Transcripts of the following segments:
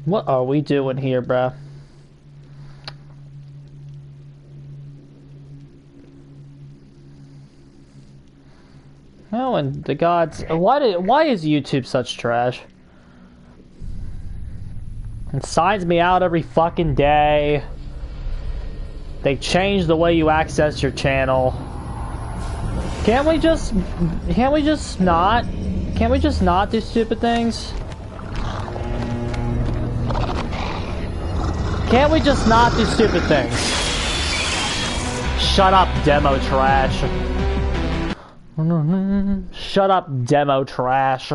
What are we doing here, bruh? Oh, and the gods, why is YouTube such trash? It signs me out every fucking day. They change the way you access your channel. Can't we just not do stupid things? Can't we just not do stupid things? Shut up, demo trash. Shut up, demo trash.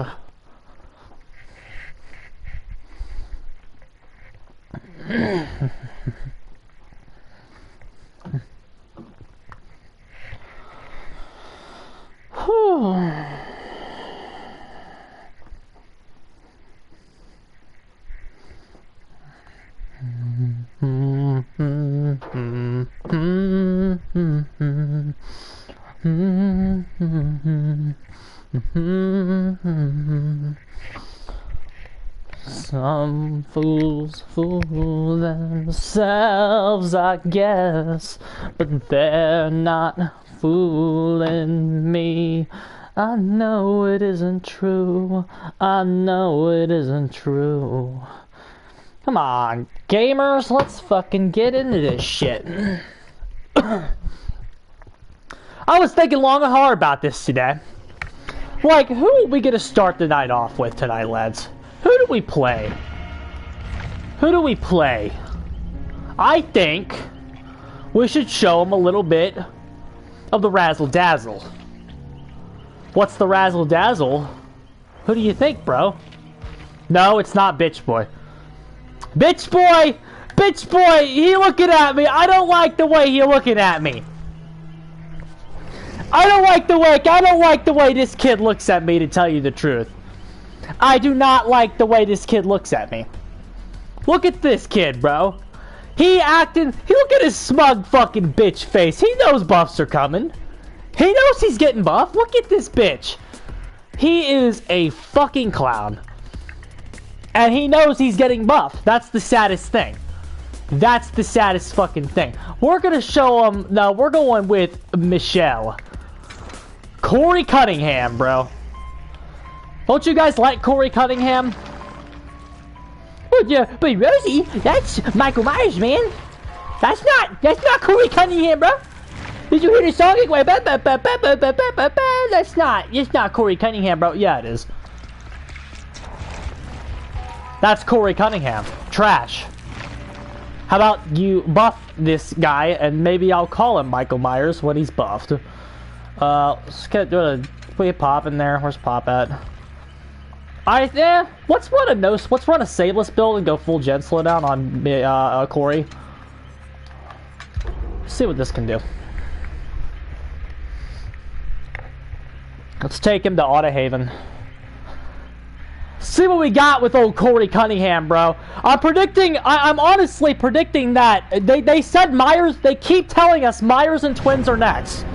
Some fools fool themselves, I guess, but they're not fooling me. I know it isn't true. I know it isn't true. Come on, gamers, let's fucking get into this shit. I was thinking long and hard about this today. Like, who are we gonna start the night off with tonight, lads? Who do we play? Who do we play? I think we should show them a little bit of the razzle dazzle. What's the razzle dazzle? Who do you think, bro? No, it's not Bitch Boy. Bitch Boy! Bitch Boy! He looking at me! I don't like the way he looking at me! I don't like the way this kid looks at me, to tell you the truth. I do not like the way this kid looks at me. Look at this kid, bro. Look at his smug fucking bitch face. He knows buffs are coming. He knows he's getting buffed. Look at this bitch. He is a fucking clown. And he knows he's getting buffed. That's the saddest thing. That's the saddest fucking thing. We're gonna show him. No, we're going with Michelle. Corey Cunningham, bro. Don't you guys like Corey Cunningham? Oh yeah, but Rosie, that's Michael Myers, man. That's not Corey Cunningham, bro. Did you hear the song? It's not Corey Cunningham, bro. Yeah, it is. That's Corey Cunningham. Trash. How about you buff this guy, and maybe I'll call him Michael Myers when he's buffed. Let's get put Pop in there. Where's Pop at? Let's run a Saveless build and go full gen slowdown on Corey. See what this can do. Let's take him to Autohaven. See what we got with old Corey Cunningham, bro. I'm honestly predicting that they said Myers. They keep telling us Myers and Twins are next.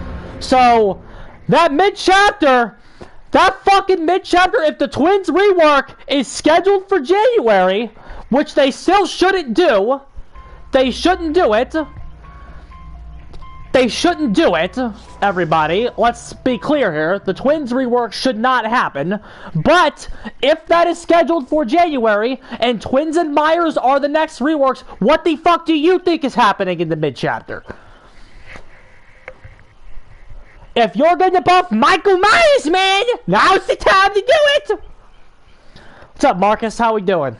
So that mid-chapter. That fucking mid-chapter, if the Twins rework is scheduled for January, which they still shouldn't do, they shouldn't do it. They shouldn't do it, everybody. Let's be clear here. The Twins rework should not happen. But if that is scheduled for January, and Twins and Myers are the next reworks, what the fuck do you think is happening in the mid-chapter? If you're going to buff Michael Myers, man, now's the time to do it! What's up, Marcus? How we doing?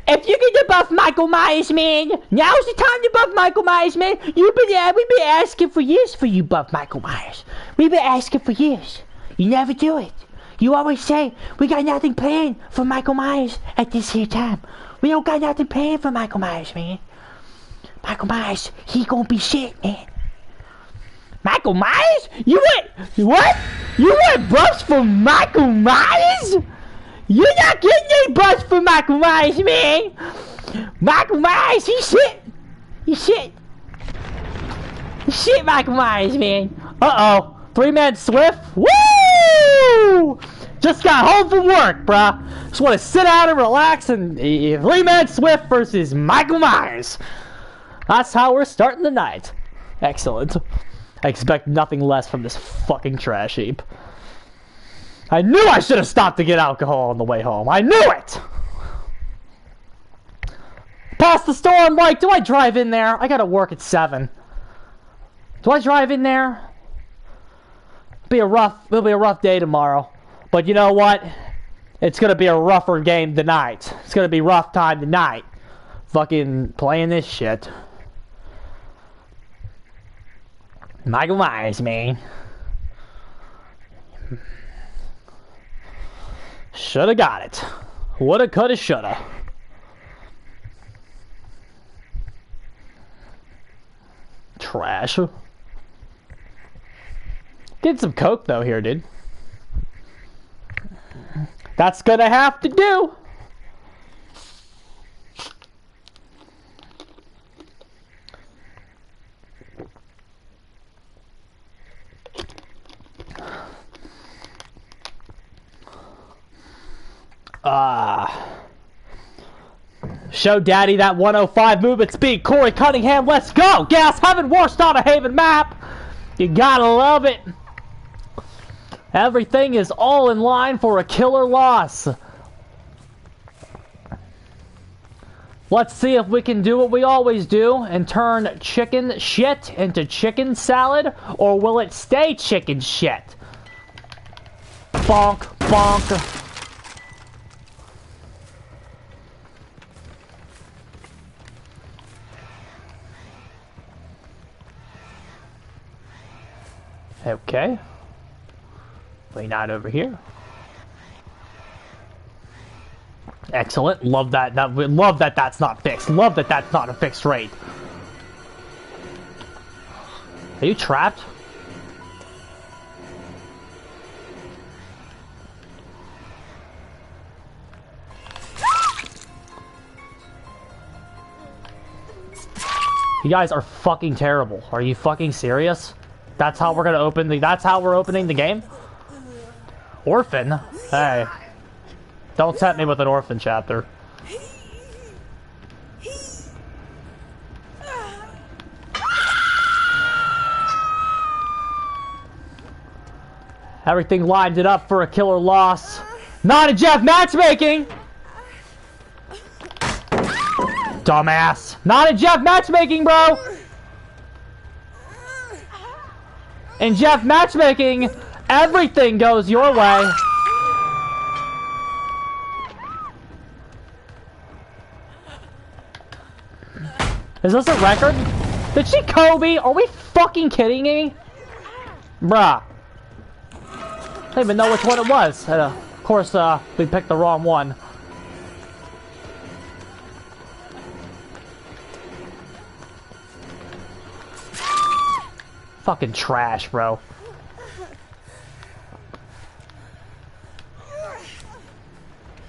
If you're going to buff Michael Myers, man, now's the time to buff Michael Myers, man. We've been asking for years for you buff Michael Myers. We've been asking for years. You never do it. You always say, we got nothing planned for Michael Myers at this here time. We don't got nothing planned for Michael Myers, man. Michael Myers, he gonna be shit, man. Michael Myers? You want buffs for Michael Myers? You're not getting any buffs for Michael Myers, man. Michael Myers, he's shit. He's shit. He's shit, Michael Myers, man. Uh-oh. 3-man Swift? Woo! Just got home from work, bruh. Just want to sit down and relax and 3-man Swift versus Michael Myers. That's how we're starting the night. Excellent. I expect nothing less from this fucking trash heap. I knew I should have stopped to get alcohol on the way home. I knew it! Past the store, I'm like, do I drive in there? I gotta work at 7. Do I drive in there? It'll be a rough day tomorrow. But you know what? It's gonna be a rougher game tonight. It's gonna be rough time tonight. Fucking playing this shit. Michael Myers, man. Shoulda got it. Woulda, coulda, shoulda. Trash. Did some coke though here, dude. That's gonna have to do. Show Daddy that 105 movement speed. Corey Cunningham, let's go! Gas Heaven, Warstock Haven map! You gotta love it. Everything is all in line for a killer loss. Let's see if we can do what we always do and turn chicken shit into chicken salad, or will it stay chicken shit? Bonk, bonk. Okay. Way not over here. Excellent. Love that. Love that that's not fixed. Love that that's not a fixed rate. Are you trapped? You guys are fucking terrible. Are you fucking serious? That's how we're gonna open the. That's how we're opening the game. Orphan? Hey, don't tempt me with an orphan chapter. Everything lined it up for a killer loss. Not a Jeff Matchmaking. Dumbass. Not a Jeff Matchmaking, bro. In Jeff Matchmaking, everything goes your way. Is this a record? Did she Kobe? Are we fucking kidding me? Bruh. I don't even know which one it was. Of course, we picked the wrong one. Fucking trash, bro.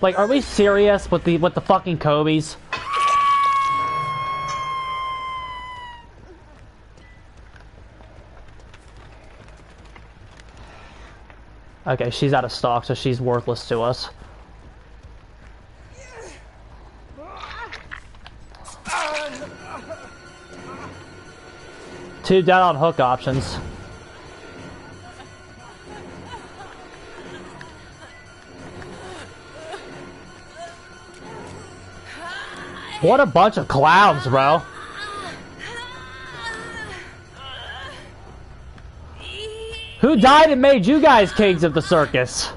Like, are we serious with the fucking Kobe's? Okay, she's out of stock, so she's worthless to us. Two dead on hook options. What a bunch of clowns, bro. Who died and made you guys kings of the circus?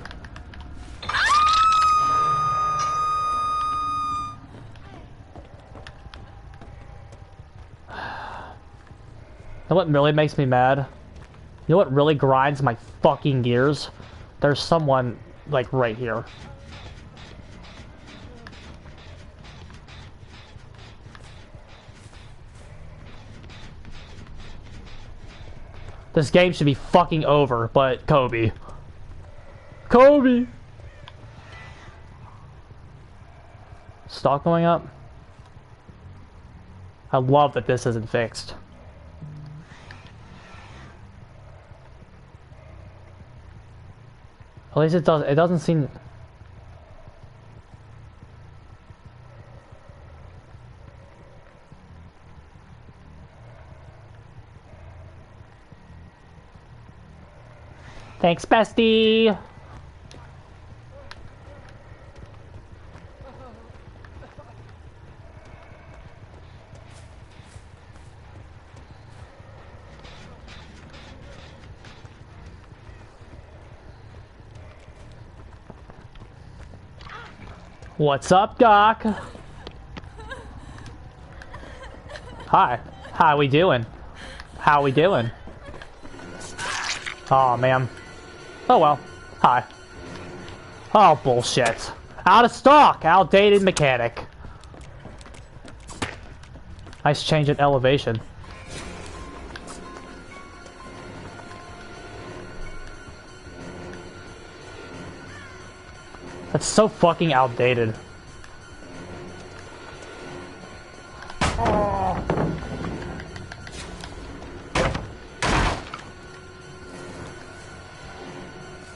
You know what really makes me mad? You know what really grinds my fucking gears? There's someone, like, right here. This game should be fucking over, but Kobe. Kobe! Stock going up? I love that this isn't fixed. At least it does. It doesn't seem. Thanks, bestie. What's up, Doc? Hi. How we doing? How we doing? Oh, man. Oh, well. Hi. Oh, bullshit. Out of stock! Outdated mechanic. Nice change in elevation. That's so fucking outdated. Oh.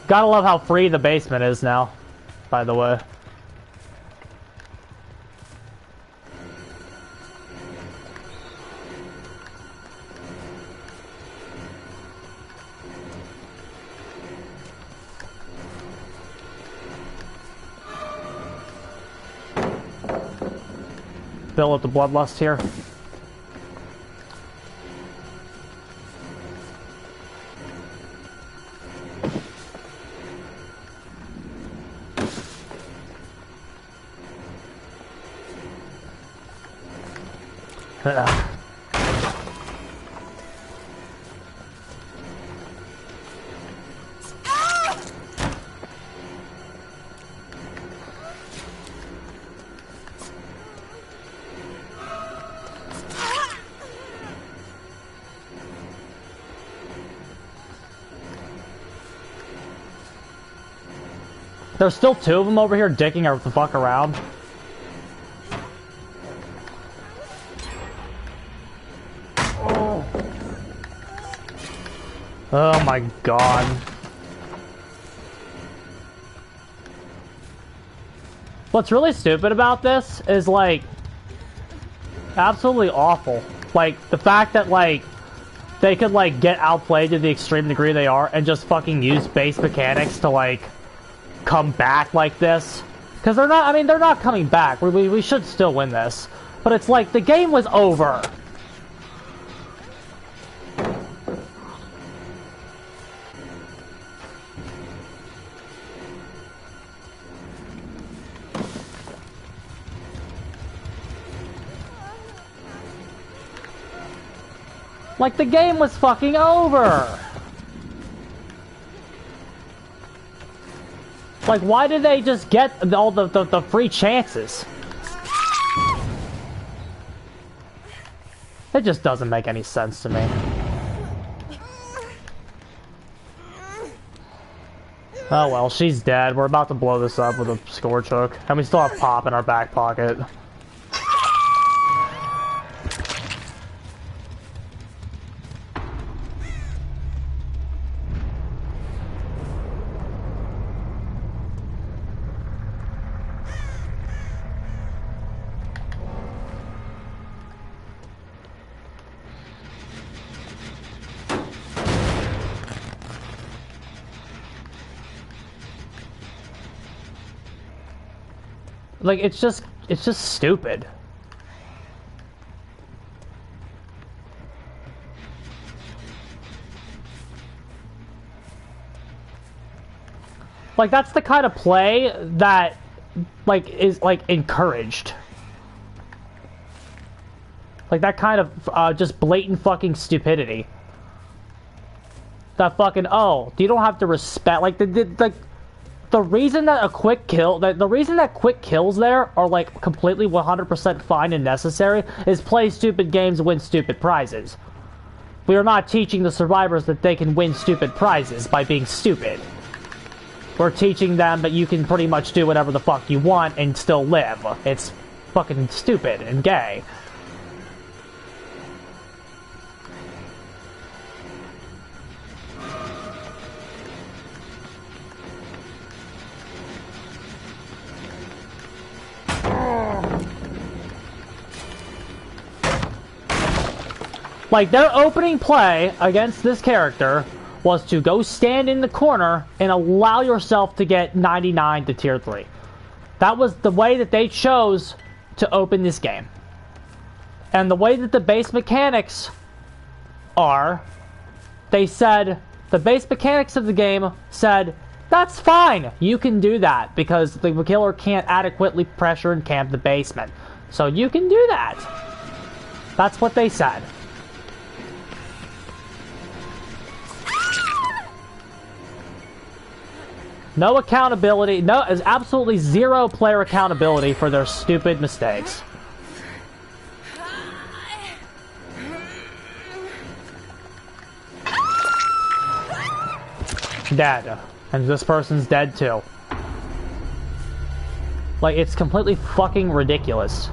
Gotta love how free the basement is now, by the way. Fill up the bloodlust here. There's still two of them over here dicking the fuck around. Oh my god. What's really stupid about this is, like, absolutely awful. Like, the fact that, like, they could, like, get outplayed to the extreme degree they are and just fucking use base mechanics to, like, come back like this. Because they're not, I mean, they're not coming back. We should still win this. But it's like, the game was over. Like, the game was fucking over! Like, why did they just get all the free chances? It just doesn't make any sense to me. Oh well, she's dead. We're about to blow this up with a scorch hook. And we still have Pop in our back pocket. Like, it's just stupid. Like, that's the kind of play that, like, is, like, encouraged. Like, that kind of, just blatant fucking stupidity. That fucking, oh, you don't have to respect, like, the reason that a quick kill, the reason that quick kills there are, like, completely 100% fine and necessary is play stupid games, win stupid prizes. We are not teaching the survivors that they can win stupid prizes by being stupid. We're teaching them that you can pretty much do whatever the fuck you want and still live. It's fucking stupid and gay. Like, their opening play against this character was to go stand in the corner and allow yourself to get 99 to tier 3. That was the way that they chose to open this game. And the way that the base mechanics are, they said, the base mechanics of the game said, that's fine, you can do that, because the killer can't adequately pressure and camp the basement. So you can do that. That's what they said. No accountability, there's absolutely zero player accountability for their stupid mistakes. Dead. And this person's dead too. Like, it's completely fucking ridiculous.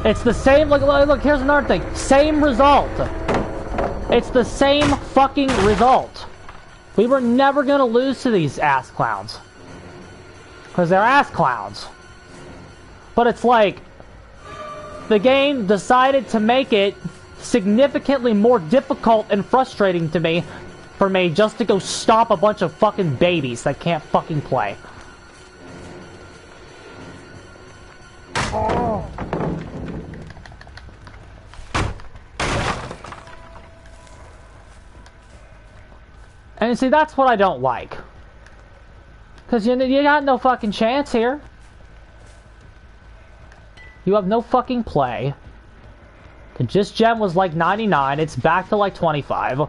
It's the same, look, here's another thing. Same result. It's the same fucking result. We were never gonna lose to these ass clowns. Because they're ass clowns. But it's like, the game decided to make it significantly more difficult and frustrating to me, for me, just to go stop a bunch of fucking babies that can't fucking play. Oh. And see, that's what I don't like. Because you got no fucking chance here. You have no fucking play. The Just Gem was like 99, it's back to like 25.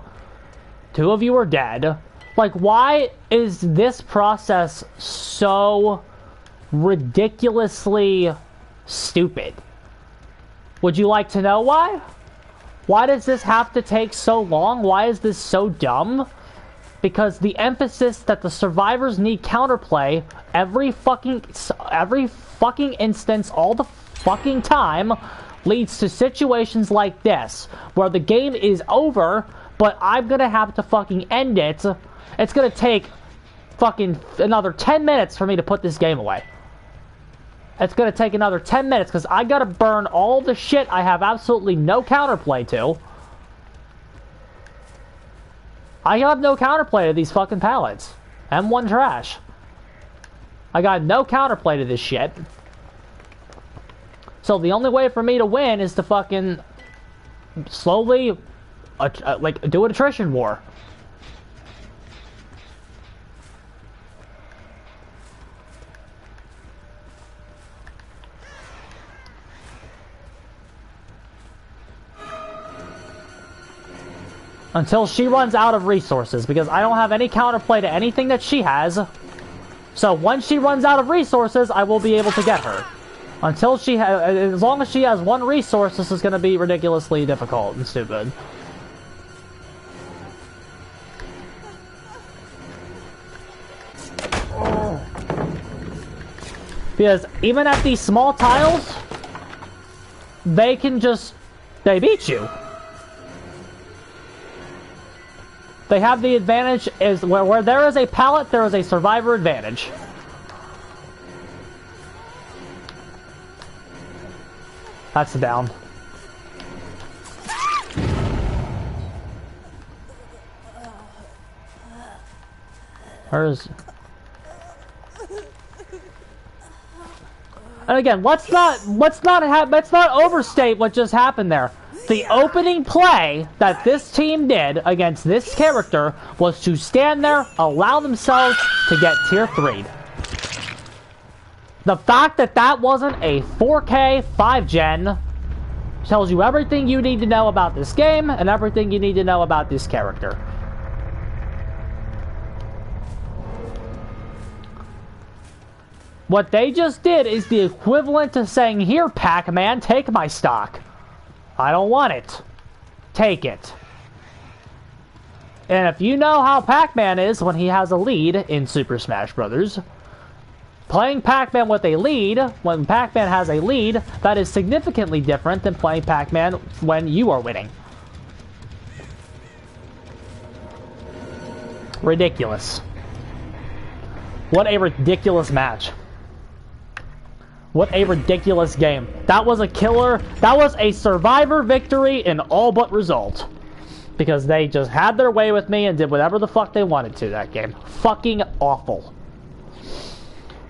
2 of you are dead. Like, why is this process so ridiculously stupid? Would you like to know why? Why does this have to take so long? Why is this so dumb? Because the emphasis that the survivors need counterplay every fucking instance, all the fucking time, leads to situations like this, where the game is over, but I'm gonna have to fucking end it. It's gonna take fucking another 10 minutes for me to put this game away. It's gonna take another 10 minutes, because I gotta burn all the shit I have absolutely no counterplay to. I have no counterplay to these fucking pallets. M1 trash. I got no counterplay to this shit. So the only way for me to win is to fucking slowly, like, do an attrition war. Until she runs out of resources, because I don't have any counterplay to anything that she has. So once she runs out of resources, I will be able to get her. Until she as long as she has one resource, this is going to be ridiculously difficult and stupid. Because even at these small tiles, they beat you. They have the advantage is where there is a pallet, there is a survivor advantage. That's down. Hers. And again, let's not overstate what just happened there. The opening play that this team did against this character was to stand there, allow themselves to get tier 3'd. The fact that that wasn't a 4K 5-gen tells you everything you need to know about this game and everything you need to know about this character. What they just did is the equivalent to saying, "Here, Pac-Man, take my stock. I don't want it. Take it." And if you know how Pac-Man is when he has a lead in Super Smash Bros., playing Pac-Man with a lead, when Pac-Man has a lead, that is significantly different than playing Pac-Man when you are winning. Ridiculous. What a ridiculous match. What a ridiculous game. That was a killer. That was a survivor victory in all but result. Because they just had their way with me and did whatever the fuck they wanted to that game. Fucking awful.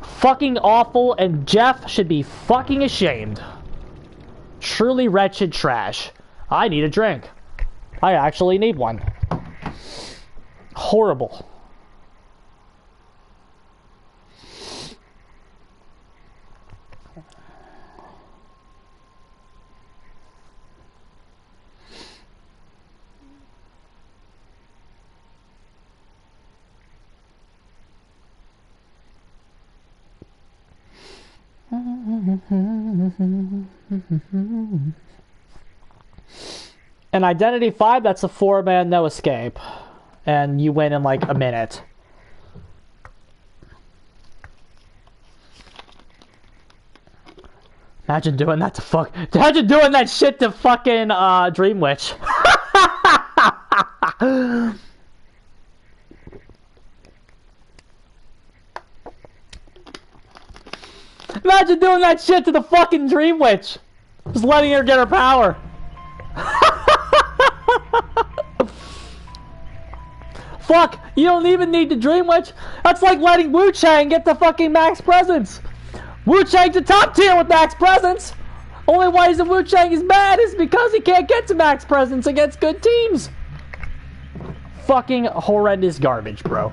Fucking awful, and Jeff should be fucking ashamed. Truly wretched trash. I need a drink. I actually need one. Horrible. In Identity 5, that's a 4-man no escape. And you win in like a minute. Imagine doing that to Imagine doing that shit to fucking Dream Witch. Imagine doing that shit to the fucking Dream Witch. Just letting her get her power. Fuck, you don't even need the Dream Witch. That's like letting Wu Chang get the fucking max presence. Wu Chang's the top tier with max presence. Only reason Wu Chang is bad is because he can't get to max presence against good teams. Fucking horrendous garbage, bro.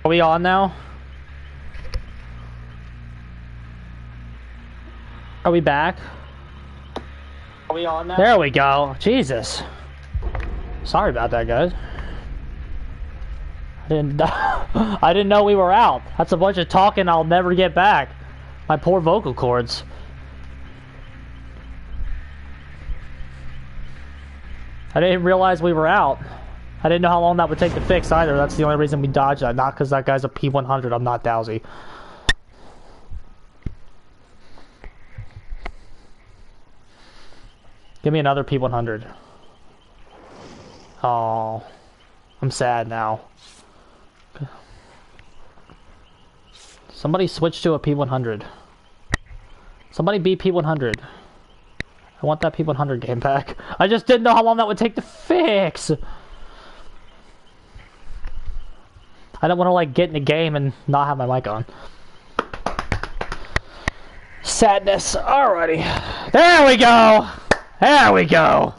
Are we on now? Are we back? Are we on now? There we go. Jesus. Sorry about that, guys. I didn't know we were out. That's a bunch of talking I'll never get back. My poor vocal cords. I didn't realize we were out. I didn't know how long that would take to fix either. That's the only reason we dodged that. Not because that guy's a P100. I'm not Dowsy. Give me another P100. Oh, I'm sad now. Somebody switch to a P100. Somebody be P100. I want that P100 game back. I just didn't know how long that would take to fix. I don't want to like get in the game and not have my mic on. Sadness. Alrighty. There we go. There we go.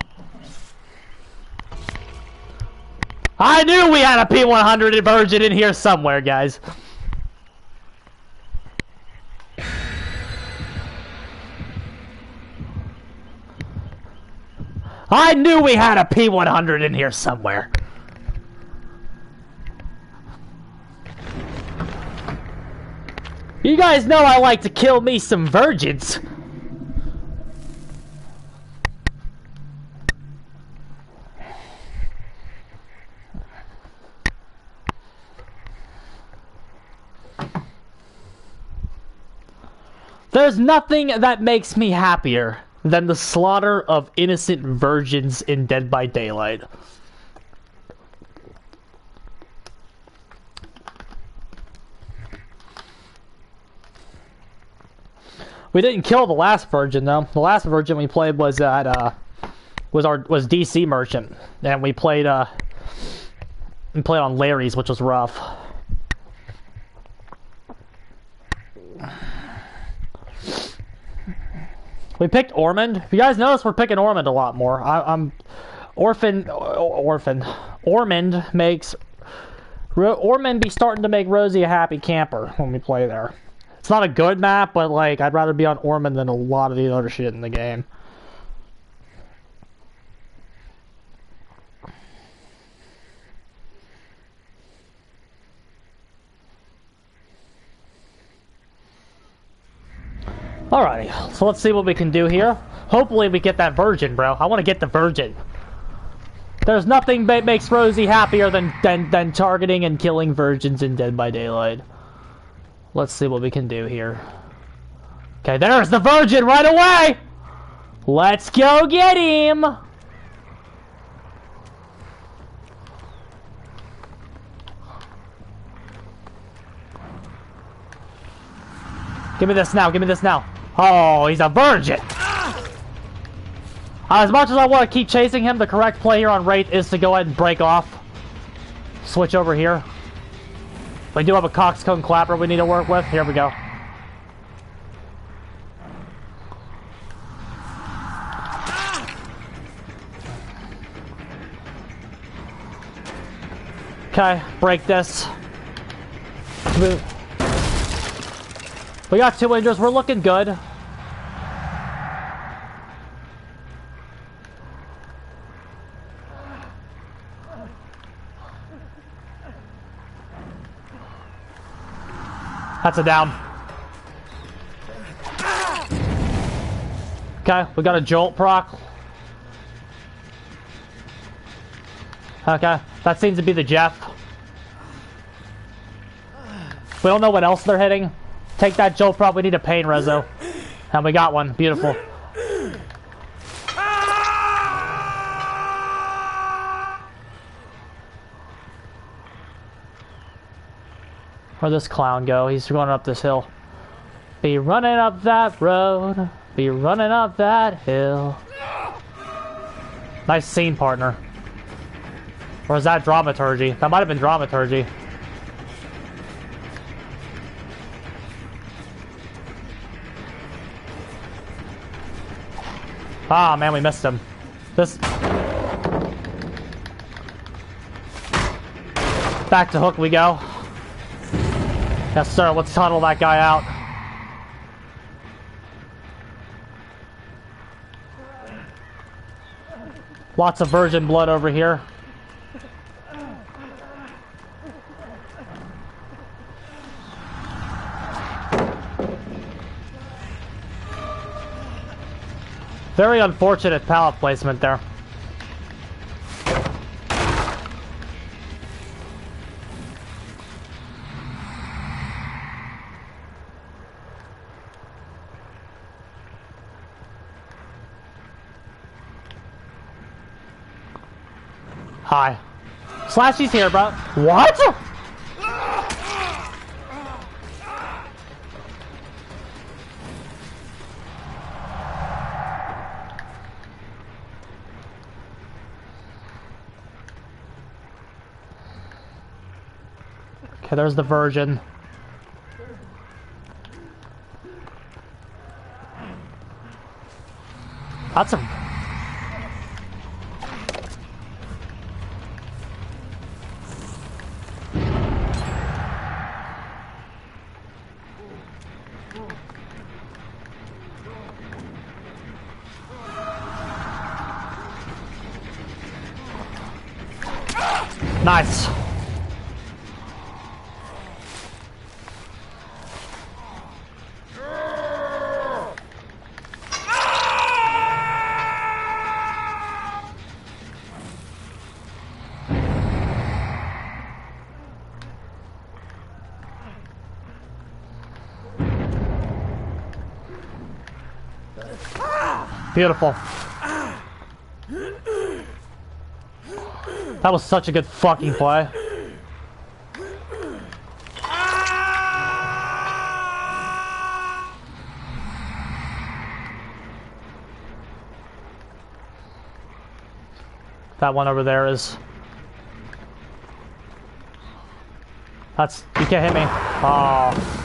I knew we had a P100 virgin in here somewhere, guys. I knew we had a P100 in here somewhere. You guys know I like to kill me some virgins. There's nothing that makes me happier than the slaughter of innocent virgins in Dead by Daylight. We didn't kill the last virgin though. The last virgin we played was at was DC Merchant, and we played on Larry's, which was rough. We picked Ormond. If you guys notice, we're picking Ormond a lot more. Ormond be starting to make Rosie a happy camper when we play there. It's not a good map, but like I'd rather be on Ormond than a lot of the other shit in the game. Alrighty, so let's see what we can do here. Hopefully we get that virgin, bro. I want to get the virgin. There's nothing that makes Rosie happier than targeting and killing virgins in Dead by Daylight. Let's see what we can do here. Okay, there's the virgin right away! Let's go get him! Give me this now, give me this now. Oh, he's a virgin! As much as I want to keep chasing him, the correct play here on Wraith is to go ahead and break off. Switch over here. We do have a coxcomb clapper we need to work with. Here we go. Okay, break this. We got 2 injuries. We're looking good. That's a down. Okay, we got a jolt proc. Okay, that seems to be the Jeff. We don't know what else they're hitting. Take that jolt prop. We need a pain rezo. And we got one. Beautiful. Where'd this clown go? He's going up this hill. Be running up that road. Be running up that hill. Nice scene, partner. Or is that dramaturgy? That might have been dramaturgy. Ah, man, we missed him. This... Back to hook we go. Yes, sir. Let's tunnel that guy out. Lots of virgin blood over here. Very unfortunate pallet placement there. Hi. Slashy's here, bro. What? Okay, there's the virgin. That's a... Nice. Beautiful. That was such a good fucking play. That one over there is... That's... You can't hit me. Oh.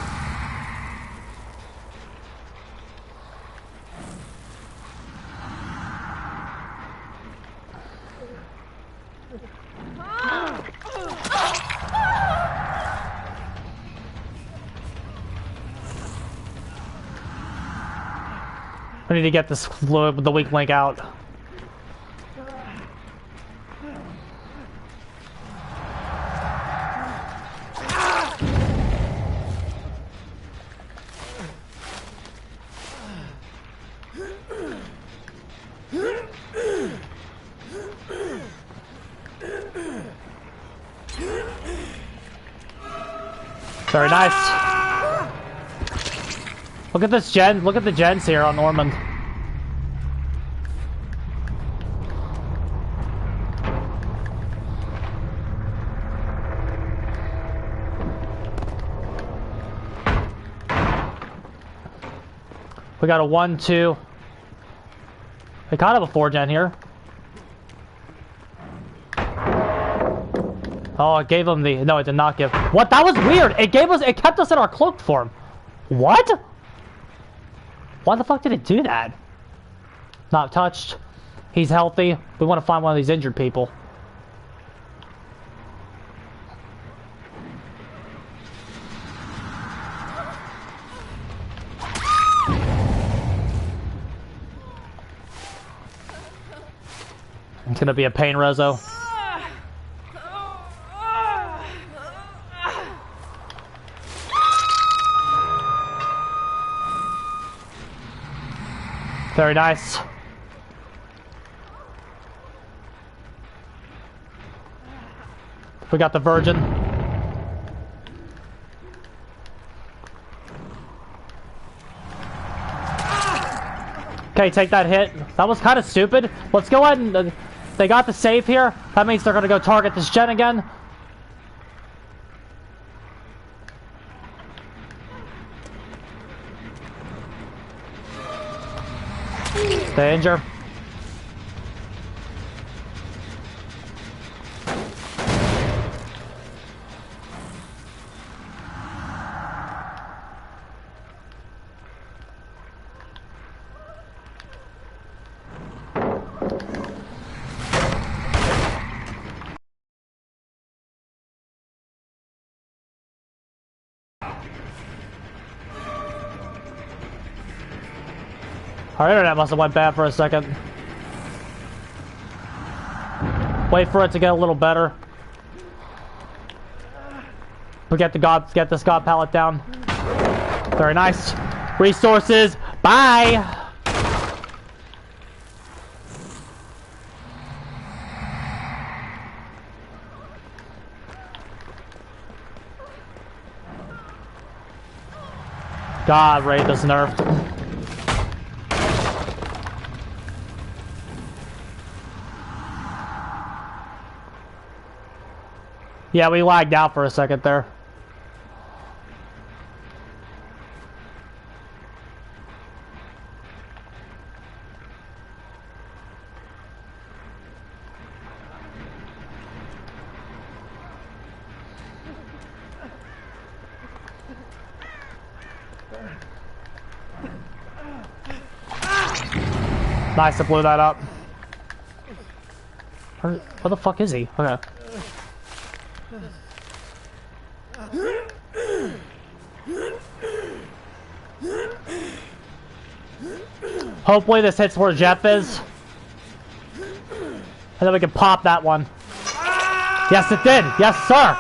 I need to get this the weak link out. Very nice. Look at this gen. Look at the gens here on Norman. We got a 1-2. We kind of a 4-gen here. Oh, it gave him the... No, it did not give... What? That was weird! It gave us... It kept us in our cloaked form. What? Why the fuck did it do that? Not touched. He's healthy. We want to find one of these injured people. It's gonna be a pain, Rezo. Very nice. We got the virgin. Okay, take that hit. That was kind of stupid. Let's go ahead and... they got the save here. That means they're going to go target this gen again. Danger. Our internet must have went bad for a second. Wait for it to get a little better. We'll get this god pallet down. Very nice. Resources. Bye. God, Wraith is nerfed. Yeah, we lagged out for a second there. Nice, I blew that up. Where the fuck is he? Okay. Hopefully this hits where Jeff is. And then we can pop that one. Yes, it did. Yes, sir.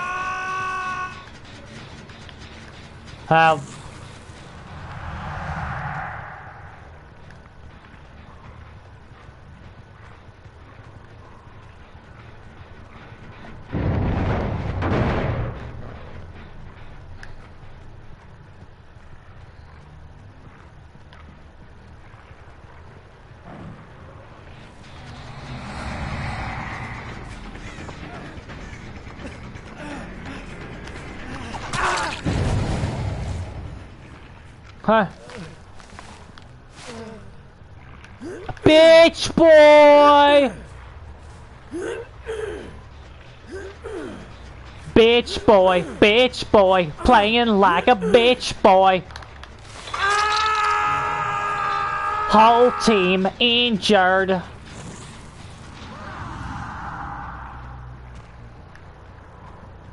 Huh. Bitch boy! Bitch boy, bitch boy, playing like a bitch boy. Whole team injured.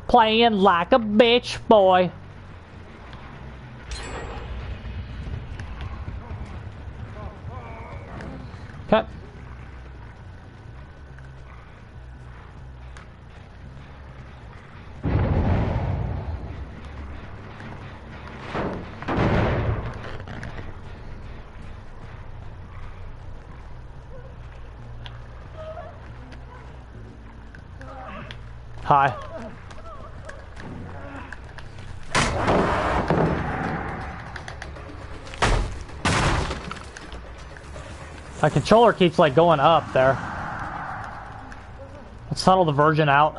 Playing like a bitch boy. Okay. Hi. My controller keeps like going up there. Let's tunnel the Virgin out.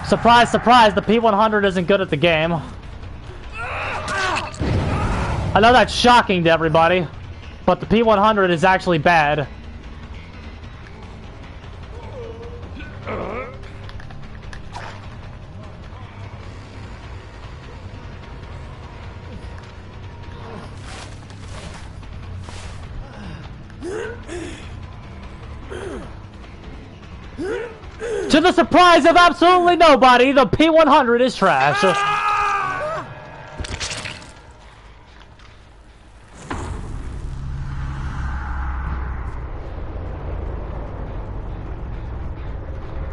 Surprise, surprise, the P100 isn't good at the game. I know that's shocking to everybody, but the P100 is actually bad. To the surprise of absolutely nobody, the P100 is trash.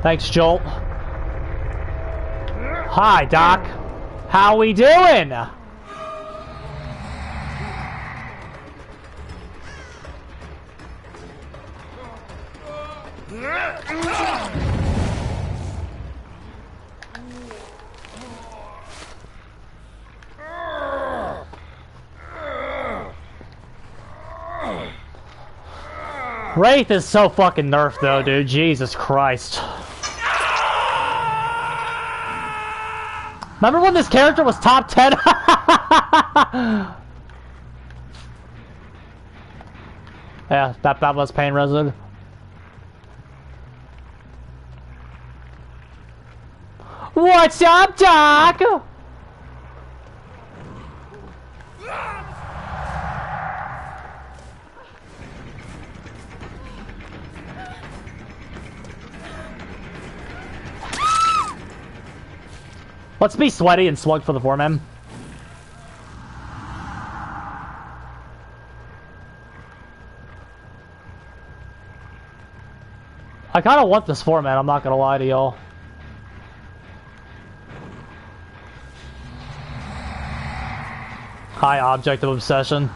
Thanks, Jolt. Hi, Doc. How we doing? Wraith is so fucking nerfed though, dude. Jesus Christ. Remember when this character was top 10? Yeah, that was pain resident. What's up, Doc? Let's be sweaty and slug for the foreman. I kind of want this foreman, I'm not gonna lie to y'all. High object of obsession.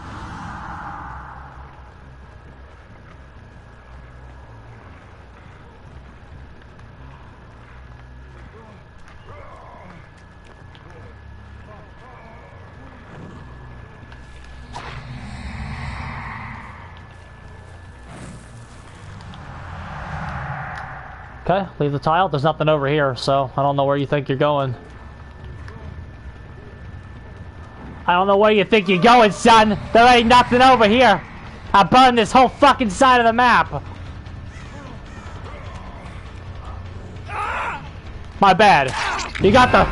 Okay, leave the tile. There's nothing over here, so I don't know where you think you're going. I don't know where you think you're going, son. There ain't nothing over here. I burned this whole fucking side of the map. My bad. You got the...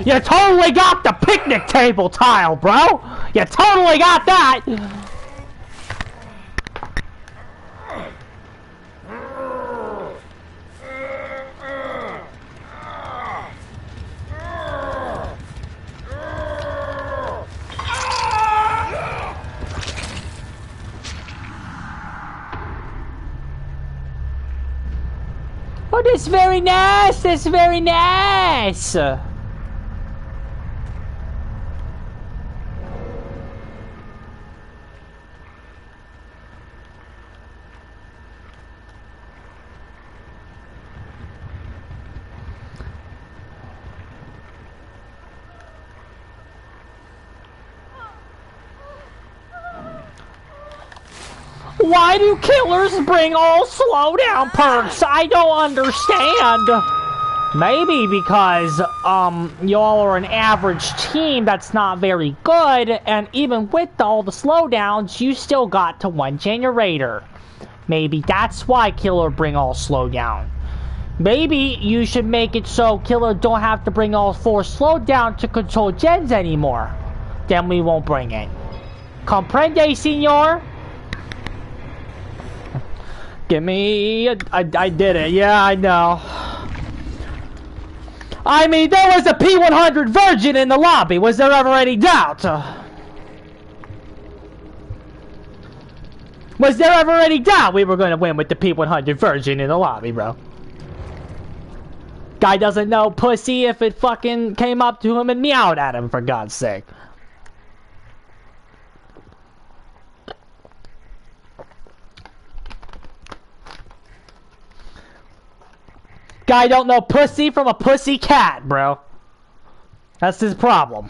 You totally got the picnic table tile, bro. You totally got that. Oh, that's very nice! That's very nice! Why do killers bring all slowdown perks? I don't understand. Maybe because, y'all are an average team that's not very good, and even with all the slowdowns, you still got to one generator. Maybe that's why killer bring all slowdown. Maybe you should make it so killer don't have to bring all 4 slowdown to control gens anymore. Then we won't bring it. Comprende, senor? Give me... I did it. Yeah, I know. I mean, there was a P100 Virgin in the lobby. Was there ever any doubt? Was there ever any doubt we were going to win with the P100 Virgin in the lobby, bro? Guy doesn't know pussy if it fucking came up to him and meowed at him, for God's sake. Guy don't know pussy from a pussy cat, bro. That's his problem.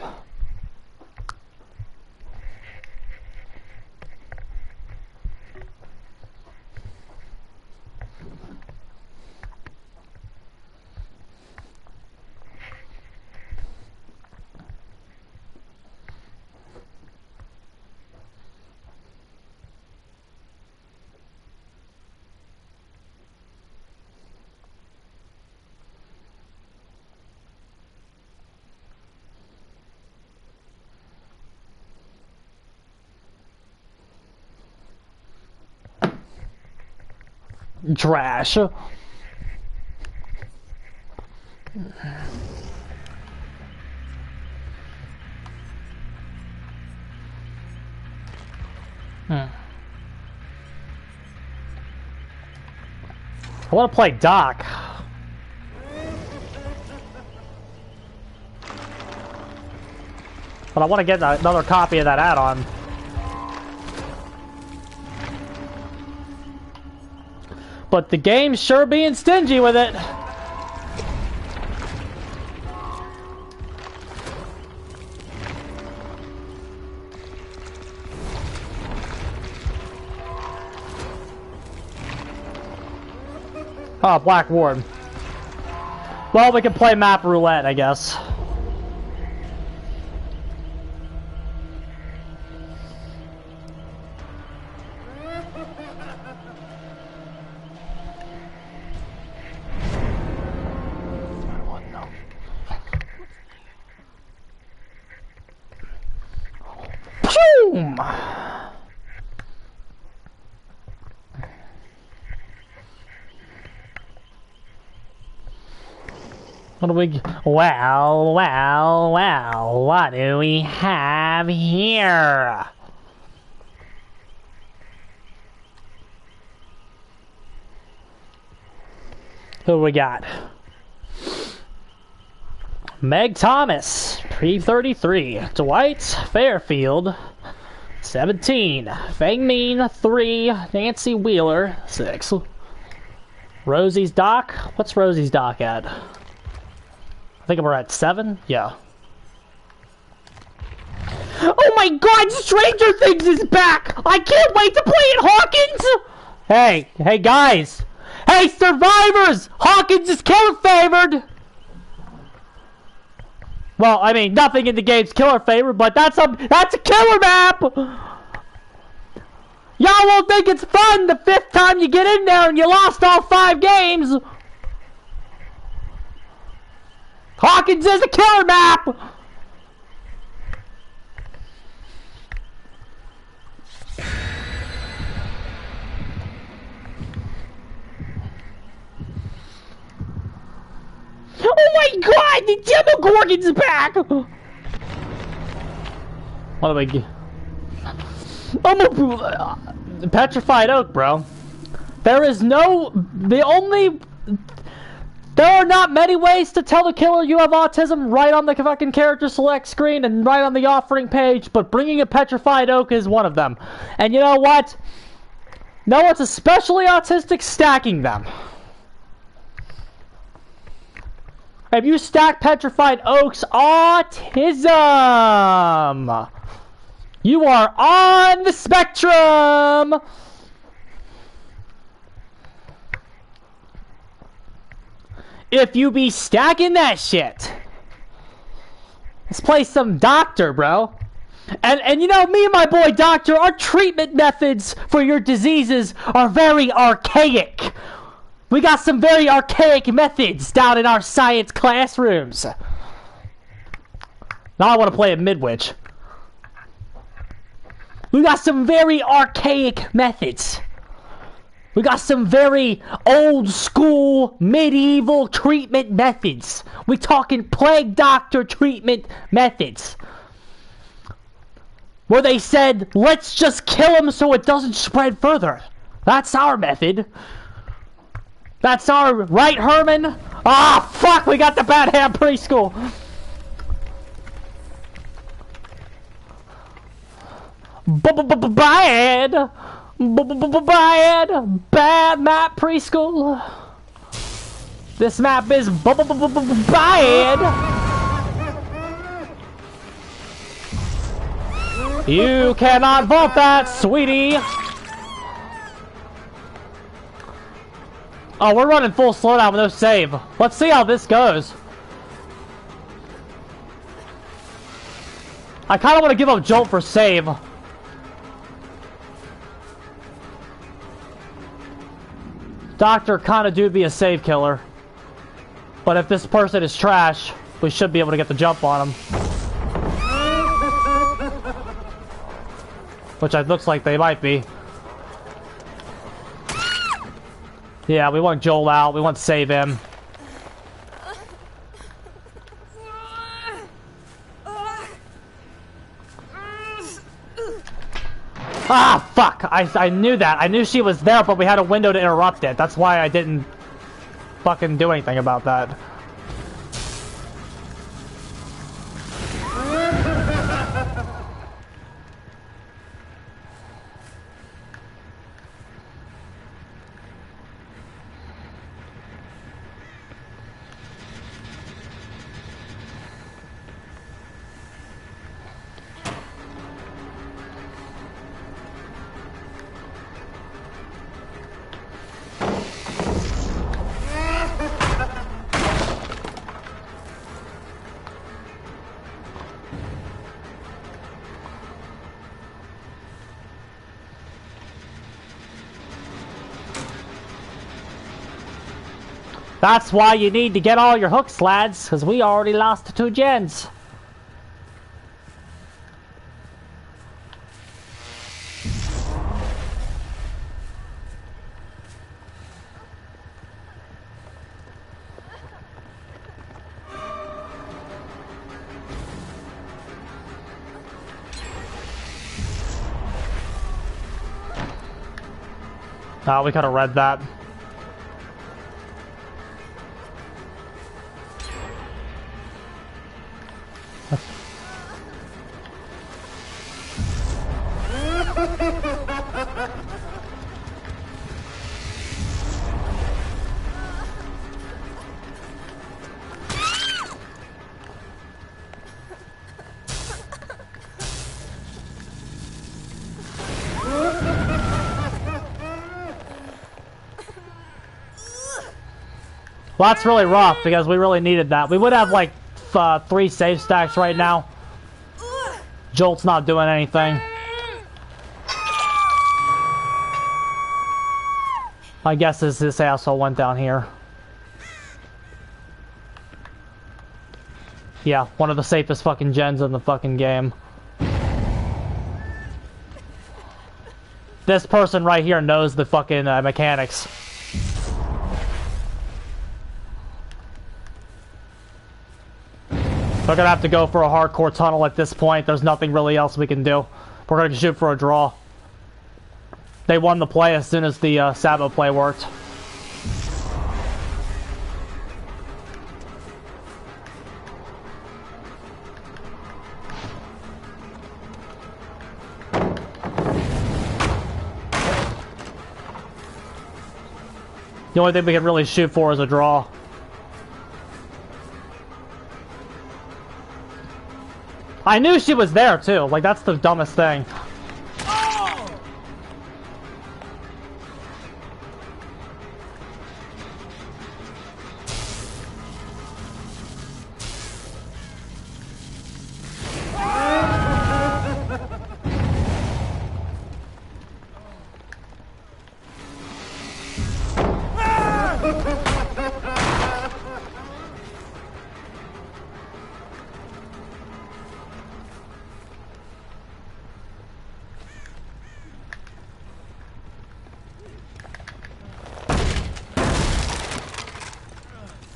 Trash. I want to play Doc. But I want to get another copy of that add-on. But the game's sure being stingy with it. Oh, Black Ward. Well, we can play map roulette, I guess. What do we... Well, well, well, what do we have here? Who we got? Meg Thomas, pre-33. Dwight Fairfield, 17. Fang Mean, 3. Nancy Wheeler, 6. Rosie's Doc. What's Rosie's Doc at? I think we're at 7? Yeah. Oh my god, Stranger Things is back! I can't wait to play it, Hawkins! Hey guys! Hey, survivors! Hawkins is killer favored! Well, I mean, nothing in the game's killer favored, but that's a killer map! Y'all won't think it's fun the 5th time you get in there and you lost all 5 games! Hawkins is a killer map! Oh my god! The Demogorgon's back! What do we get? I'm a petrified oak, bro. There is no... There are not many ways to tell the killer you have autism right on the fucking character select screen and right on the offering page, but bringing a petrified oak is one of them. And you know what? No one's especially autistic stacking them. If you stack petrified oaks, autism! You are on the spectrum! If you be stacking that shit. Let's play some Doctor, bro. And you know, me and my boy Doctor, our treatment methods for your diseases are very archaic. We got some very archaic methods down in our science classrooms. Now I want to play a Midwich. We got some very archaic methods. We got some very old school medieval treatment methods. We talking plague doctor treatment methods. Where they said, let's just kill him so it doesn't spread further. That's our method. That's our... Right, Herman? Ah, fuck, we got the Bad Ham Preschool. Bad. Bad map preschool. This map is bad. You cannot vault that, sweetie. Oh, we're running full slowdown with no save. Let's see how this goes. I kind of want to give up Jolt for save. Doctor kind of do be a save killer. But if this person is trash, we should be able to get the jump on him. Which it looks like they might be. Yeah, we want Joel out. We want to save him. Ah, fuck! I knew that. I knew she was there, but we had a window to interrupt it. That's why I didn't fucking do anything about that. That's why you need to get all your hooks, lads, because we already lost the 2 gens. Oh, we could have read that. Well, that's really rough because we really needed that. We would have like 3 save stacks right now. Jolt's not doing anything. My guess is this asshole went down here. Yeah, one of the safest fucking gens in the fucking game. This person right here knows the fucking mechanics. We're gonna have to go for a hardcore tunnel at this point. There's nothing really else we can do. We're gonna shoot for a draw. They won the play as soon as the Sabo play worked. The only thing we can really shoot for is a draw. I knew she was there too. Like, that's the dumbest thing.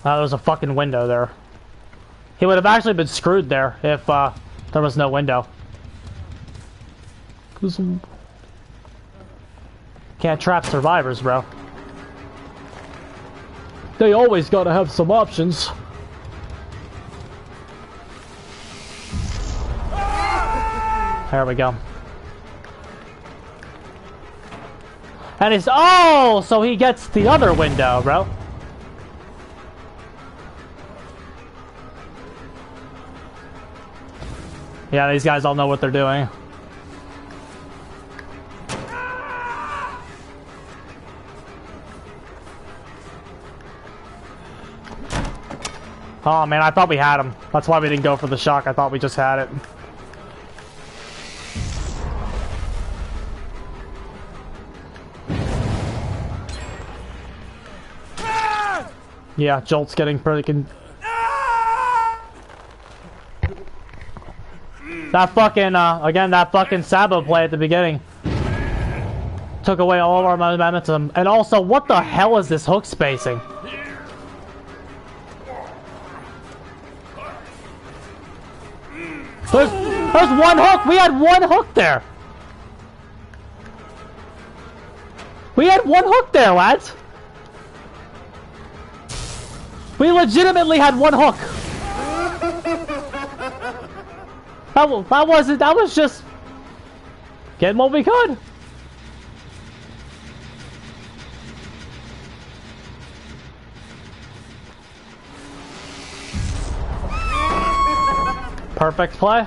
There was a fucking window there. He would have actually been screwed there if there was no window. Can't trap survivors, bro. They always gotta have some options. There we go. And he's... Oh! So he gets the other window, bro. Yeah, these guys all know what they're doing. Oh man, I thought we had him. That's why we didn't go for the shock. I thought we just had it. Yeah, Jolt's getting pretty... That fucking, again, that fucking Sabo play at the beginning took away all of our momentum. And also, what the hell is this hook spacing? There's one hook! We had one hook there! We had one hook there, lads! We legitimately had one hook! That was just getting what we could. Perfect play.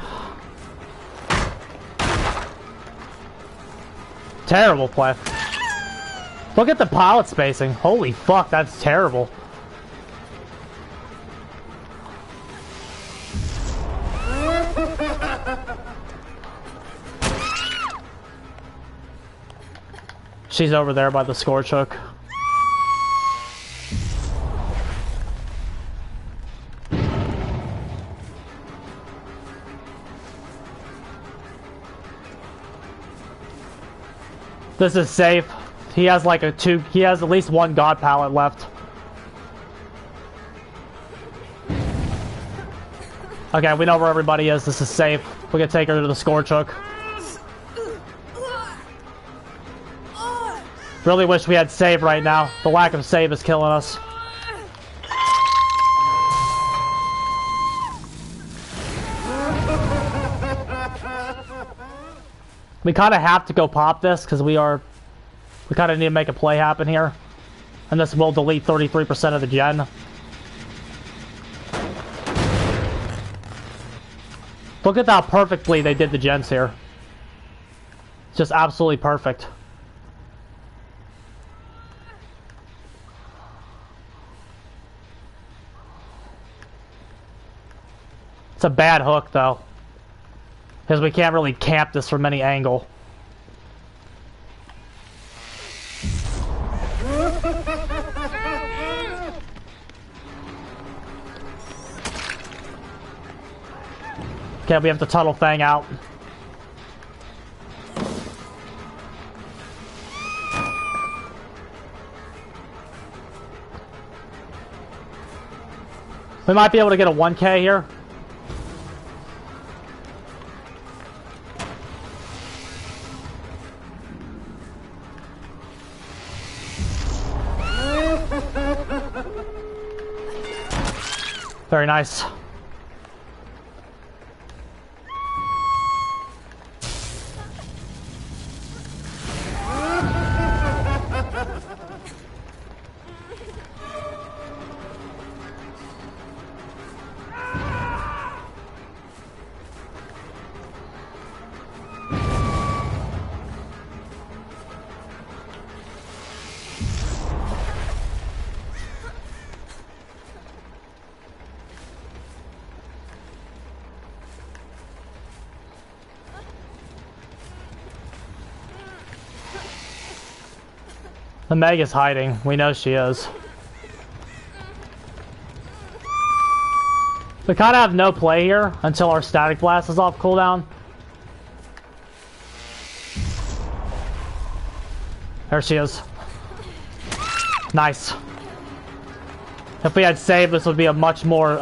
Terrible play. Look at the pilot spacing. Holy fuck, that's terrible. She's over there by the scorch hook. This is safe. He has like he has at least one god pallet left. Okay, we know where everybody is. This is safe. We can take her to the scorch hook. Really wish we had save right now. The lack of save is killing us. We kind of have to go pop this because we kind of need to make a play happen here. And this will delete 33% of the gen. Look at how perfectly they did the gens here. It's just absolutely perfect. It's a bad hook though, because we can't really camp this from any angle. Okay, we have to tunnel Fang out. We might be able to get a 1K here. Very nice. The Meg is hiding. We know she is. We kind of have no play here until our Static Blast is off cooldown. There she is. Nice. If we had saved, this would be a much more,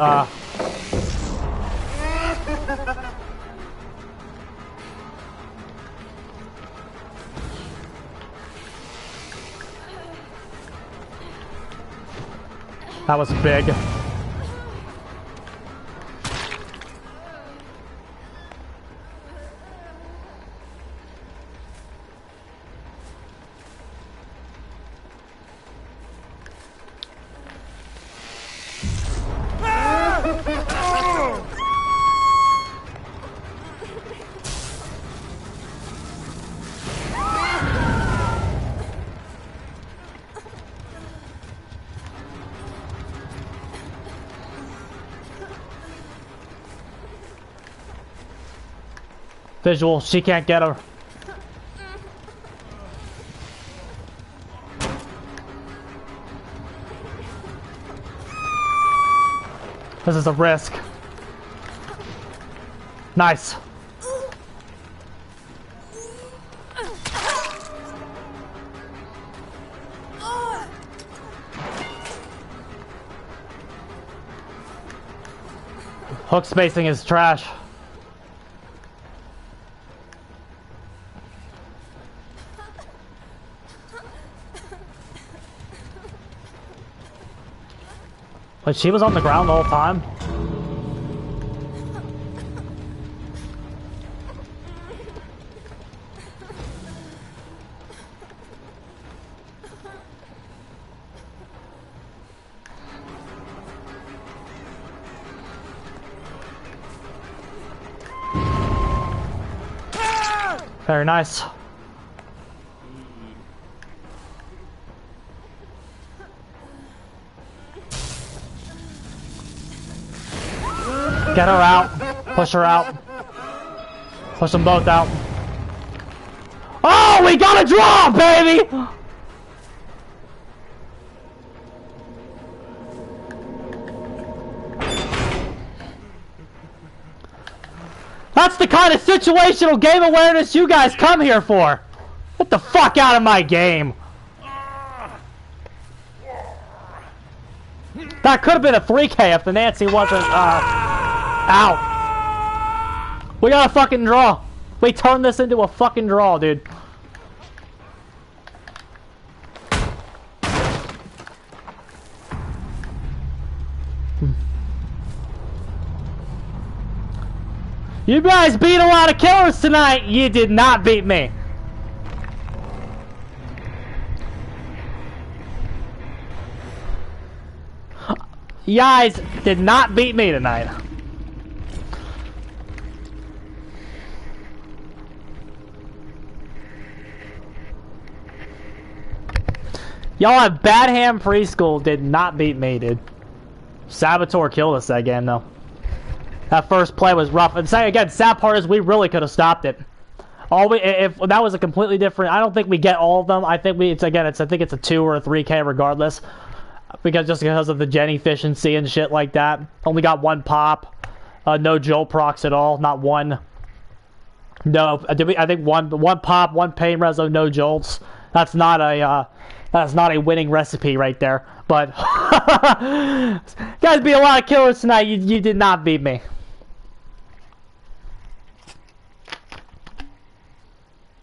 that was big. Visual, she can't get her. This is a risk. Nice. Hook spacing is trash. But she was on the ground the whole time. Very nice. Get her out. Push her out. Push them both out. Oh, we got a draw, baby! That's the kind of situational game awareness you guys come here for. Get the fuck out of my game. That could have been a 3K if the Nancy wasn't, Ow. We got a fucking draw. We turned this into a fucking draw, dude. You guys beat a lot of killers tonight. You did not beat me. You guys did not beat me tonight. Y'all at Bad Ham Preschool did not beat me, dude. Saboteur killed us that game, though. That first play was rough. And say again, sad part is we really could have stopped it. If that was a completely different, I don't think we get all of them. I think I think it's a 2 or a 3K regardless, because of the gen efficiency and shit like that. Only got 1 pop, no Jolt procs at all, not one. No, I think one pop, 1 pain reso, no jolts. That's not a winning recipe right there. But guys beat a lot of killers tonight. You did not beat me.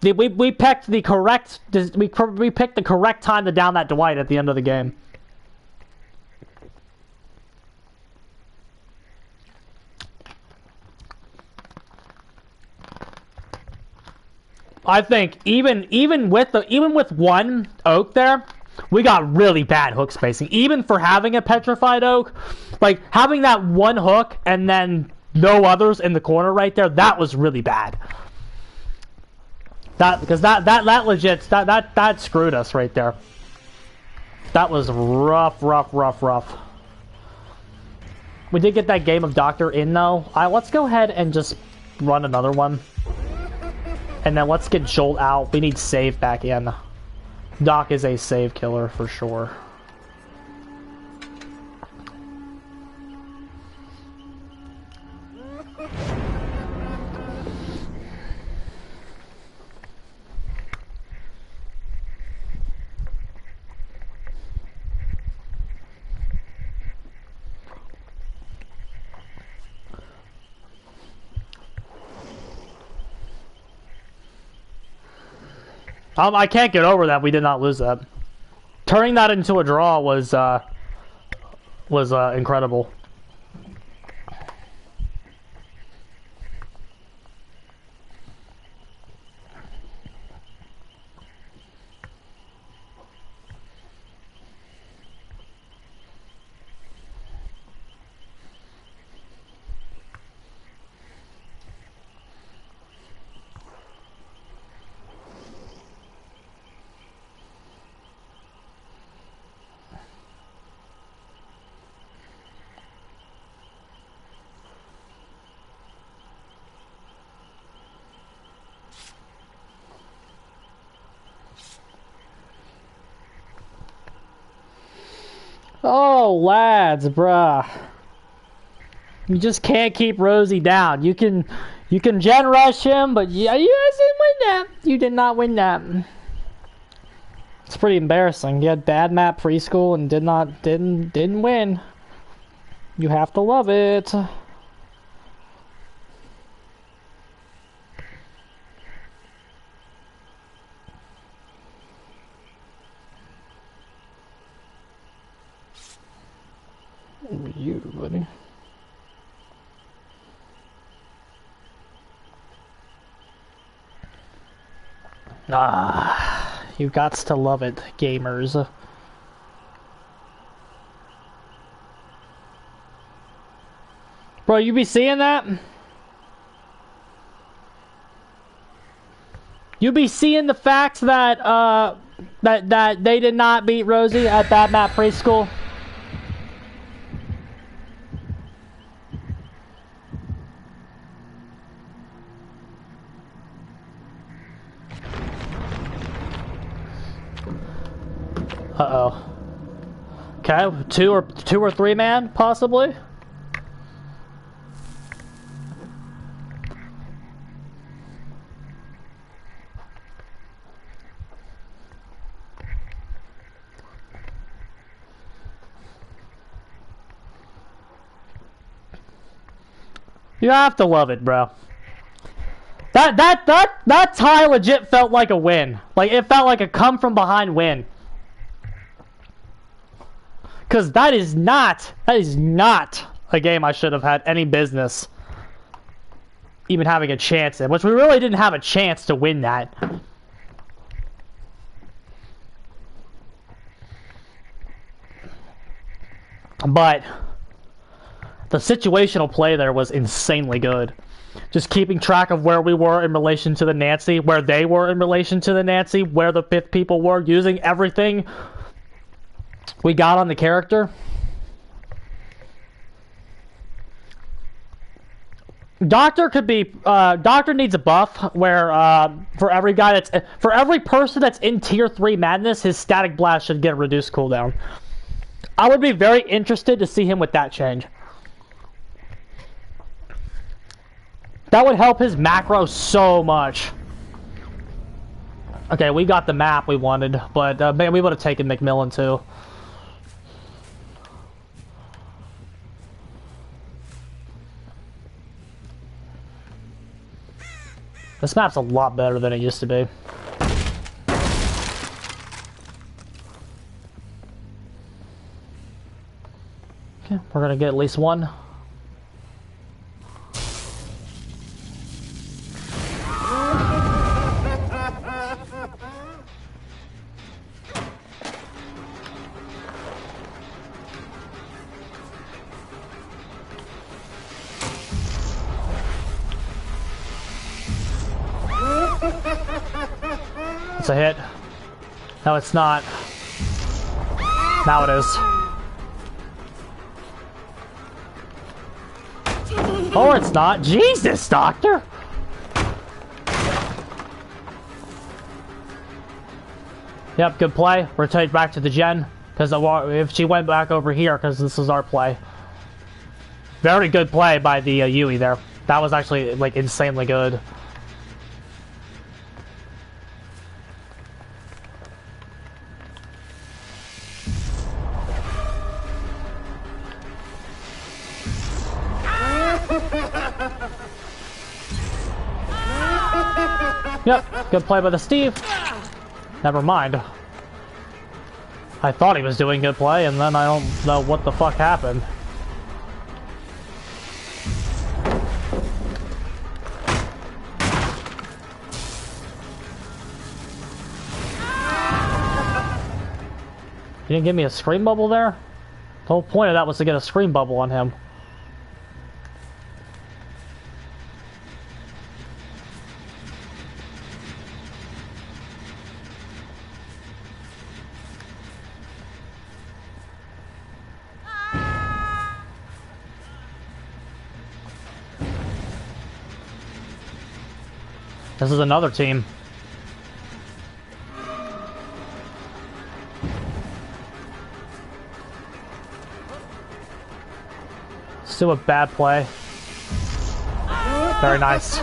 We picked the correct we picked the correct time to down that Dwight at the end of the game. I think even with 1 oak there, we got really bad hook spacing. Even for having a petrified oak, like having that 1 hook and then no others in the corner right there, that was really bad. Because that legit that screwed us right there. That was rough. We did get that game of Doctor in though. Let's go ahead and just run another one. And then let's get Jolt out. We need save back in. Doc is a save killer for sure. I can't get over that we did not lose that. Turning that into a draw was incredible. Oh, lads, bruh. You just can't keep Rosie down. You can gen rush him, but you guys didn't win that. You did not win that. It's pretty embarrassing. You had bad map preschool and didn't win. You have to love it. You, buddy. You gots to love it, gamers. Bro, you be seeing that? You be seeing the fact that that they did not beat Rosie at that map preschool? Uh-oh. Okay, two or 3 man, possibly? You have to love it, bro. That tie legit felt like a win. Like, it felt like a come from behind win. Because that is not a game I should have had any business even having a chance in, which we really didn't have a chance to win that. But the situational play there was insanely good. Just keeping track of where we were in relation to the Nancy, where they were in relation to the Nancy, where the fifth people were, using everything we got on the character. Doctor could be, Doctor needs a buff where, for every person that's in tier 3 madness, his static blast should get a reduced cooldown. I would be very interested to see him with that change. That would help his macro so much. Okay, we got the map we wanted, but man, we would have taken McMillan too. This map's a lot better than it used to be. Okay, we're gonna get at least one. It's a hit. No, it's not. Now it is. Or it's not. Jesus, Doctor! Yep, good play. Rotate back to the gen. Because if she went back over here, because this is our play. Very good play by the Yui there. That was actually, like, insanely good. Yep, good play by the Steve. Never mind. I thought he was doing good play, and then I don't know what the fuck happened. You didn't give me a scream bubble there? The whole point of that was to get a scream bubble on him. This is another team. Still a bad play. Very nice.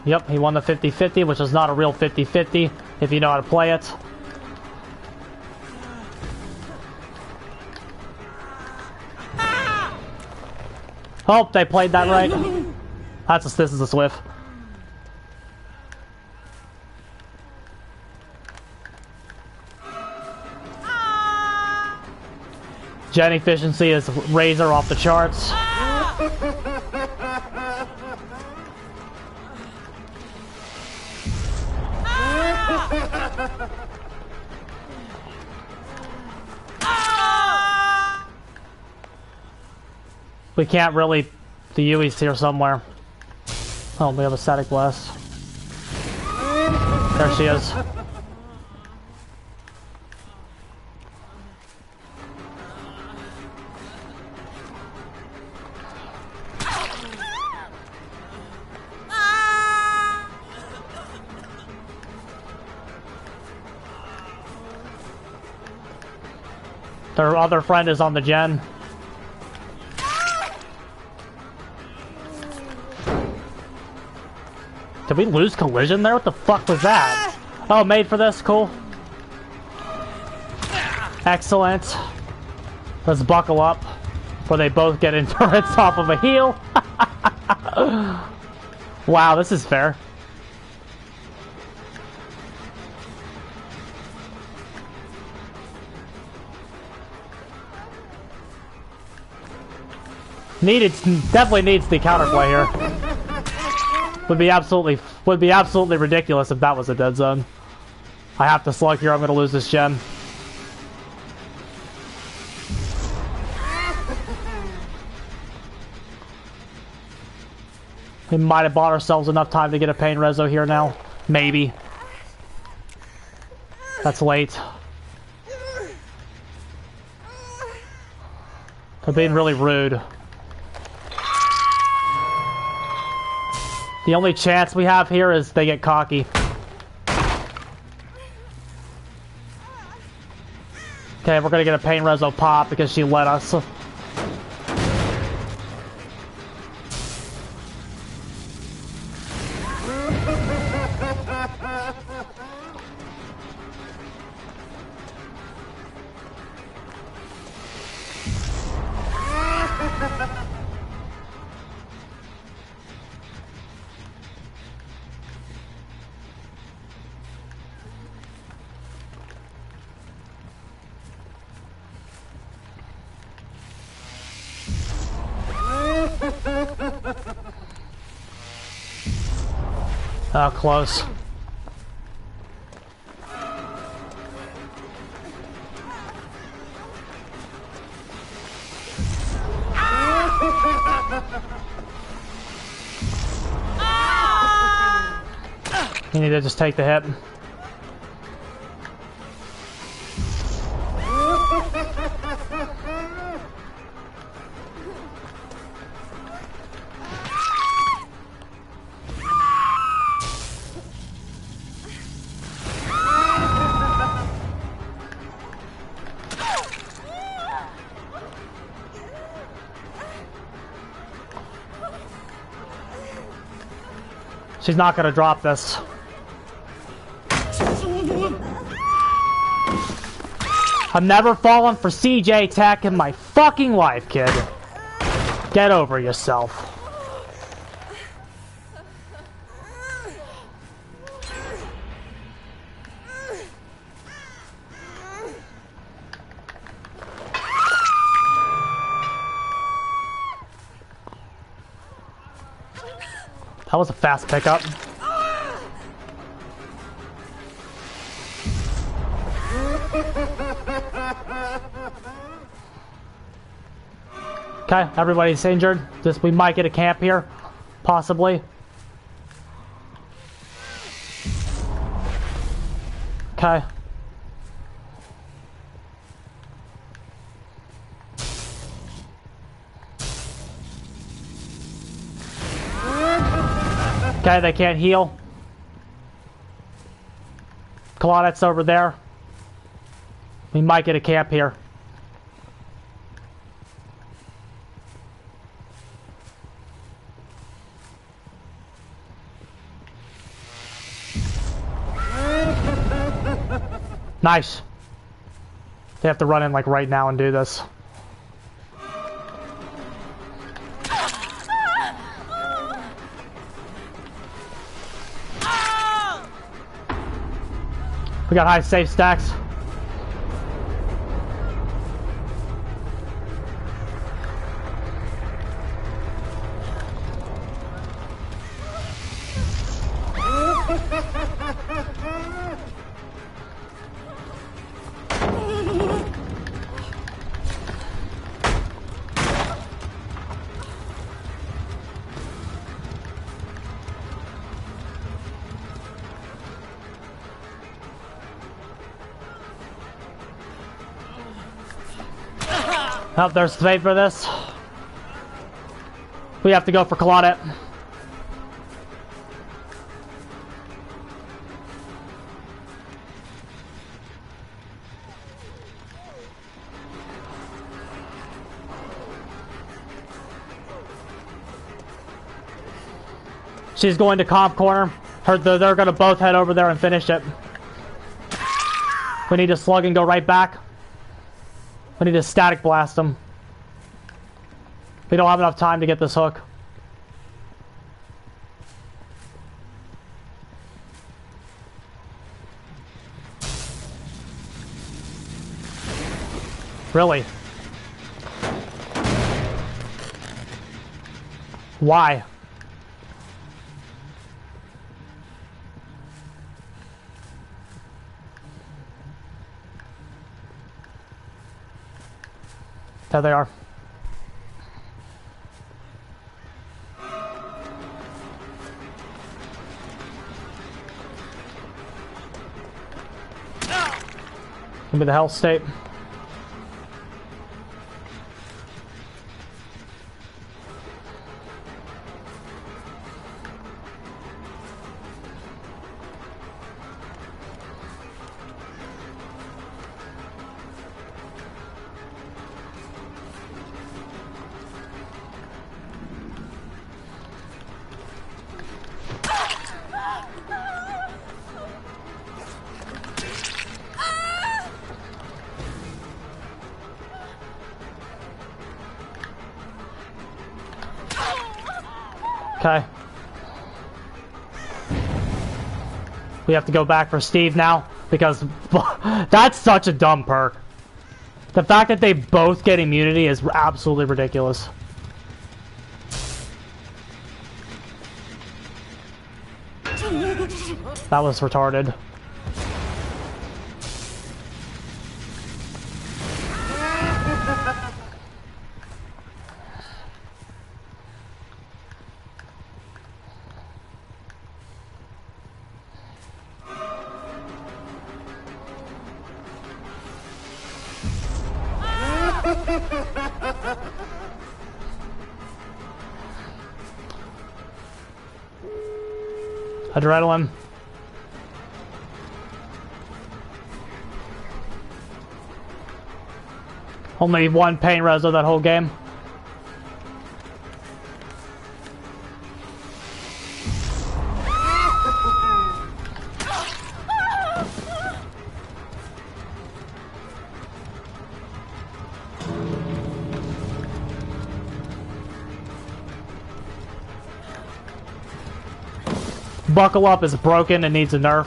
Yep, he won the 50-50, which is not a real 50-50 if you know how to play it. Oh, they played that right. This is a Swift. Gen efficiency is razor off the charts. We can't really... The Yui's here somewhere. Oh, we have a static blast. There she is. Their other friend is on the gen. Did we lose collision there? What the fuck was that? Oh, made for this? Cool. Excellent. Let's buckle up before they both get endurance off of a heal. Wow, this is fair. Definitely needs the counterplay here. Would be absolutely ridiculous if that was a dead zone. I have to slug here, I'm gonna lose this gem. We might have bought ourselves enough time to get a pain reso here now. Maybe. That's late. They're being really rude. The only chance we have here is they get cocky. Okay, we're gonna get a pain reso pop because she let us. Oh, close. You need to just take the hit. She's not gonna drop this. I've never fallen for CJ Tech in my fucking life, kid. Get over yourself. That was a fast pickup. Okay, everybody's injured. We might get a camp here. Possibly. Okay. Okay, they can't heal. Claudette's over there. We might get a camp here. Nice. They have to run in like right now and do this. We got high safe stacks. Oh, there's space for this. We have to go for Claudette. She's going to comp corner. They're going to both head over there and finish it. We need to slug and go right back. We need to static blast them. We don't have enough time to get this hook. Really? Why? There they are. Give me the health state. Okay. We have to go back for Steve now, because that's such a dumb perk. The fact that they both get immunity is absolutely ridiculous. That was retarded. Adrenaline. Only one pain reso that whole game. Buckle Up is broken and needs a nerf.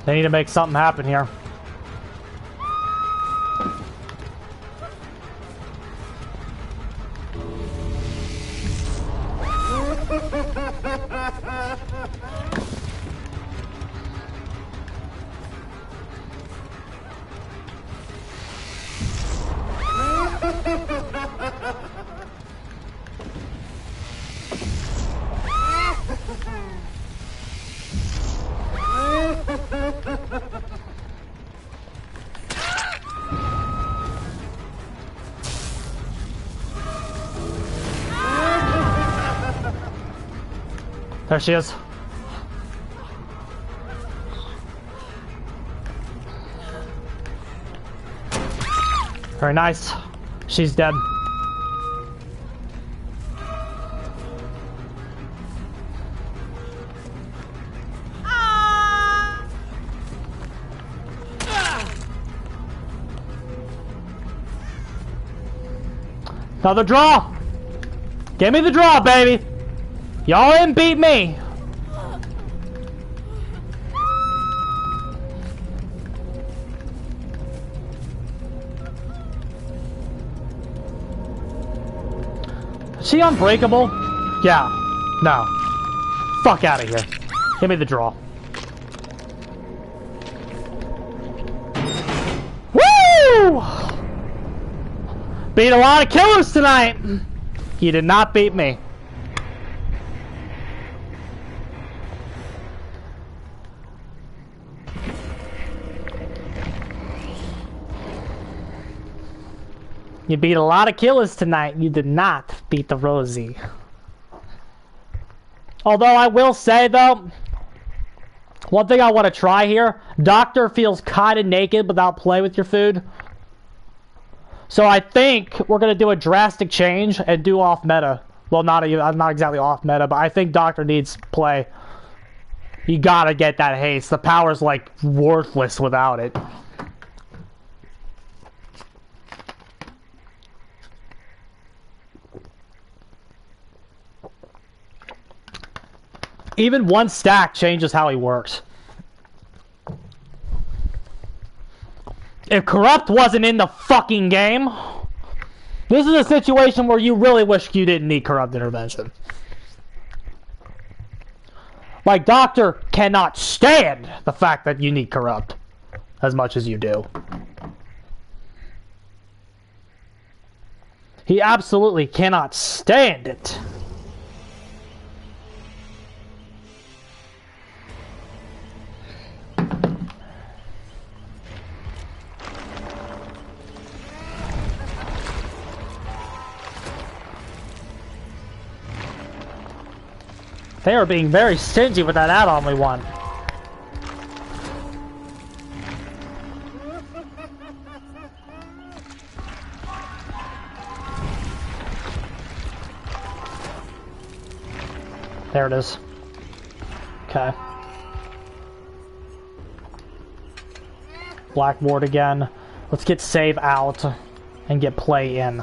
They need to make something happen here. There she is. Very nice. She's dead. Another draw. Give me the draw, baby. Y'all didn't beat me. Is she unbreakable? Yeah. No. Fuck out of here. Give me the draw. Woo! Beat a lot of killers tonight. You did not beat me. You beat a lot of killers tonight. You did not beat the Rosie. Although I will say, though, one thing I want to try here, Doctor feels kind of naked without play with your food. So I think we're going to do a drastic change and do off meta. Well, not exactly off meta, but I think Doctor needs play. You gotta get that haste. The power's like worthless without it. Even one stack changes how he works. If Corrupt wasn't in the fucking game, this is a situation where you really wish you didn't need Corrupt intervention. Like, Doctor cannot stand the fact that you need Corrupt as much as you do. He absolutely cannot stand it. They are being very stingy with that add-on we want. There it is. Okay. Blackboard again. Let's get save out and get play in.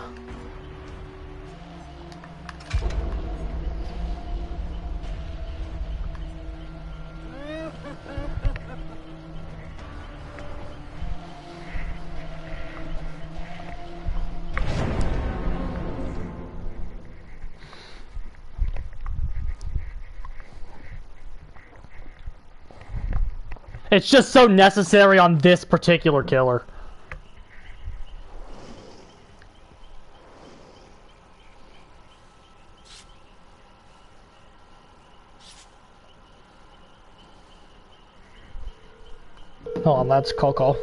It's just so necessary on this particular killer. Oh, that's Coco.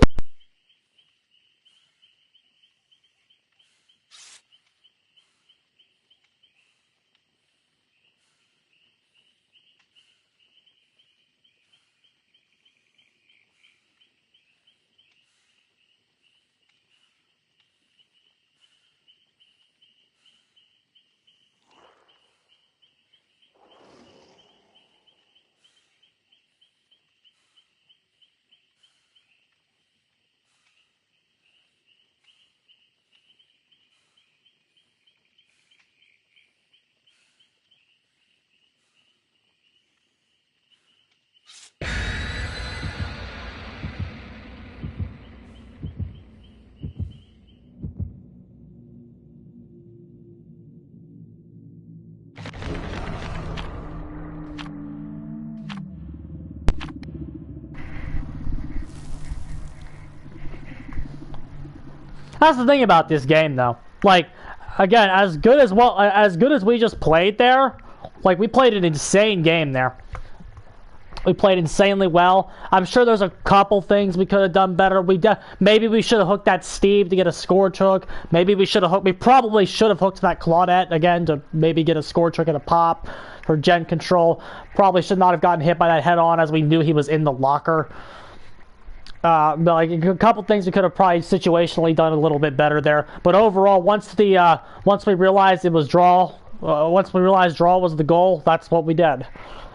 That's the thing about this game, though. Like, again, as good as we just played there, like, we played an insane game there. We played insanely well. I'm sure there's a couple things we could have done better. Maybe we should have hooked that Steve to get a Scourge hook. Maybe we should have hooked. We probably should have hooked that Claudette again to maybe get a Scourge hook and a pop for gen control. Probably should not have gotten hit by that head on, as we knew he was in the locker. But like a couple things we could have probably situationally done a little bit better there. But overall, once we realized it was draw, once we realized draw was the goal, that's what we did.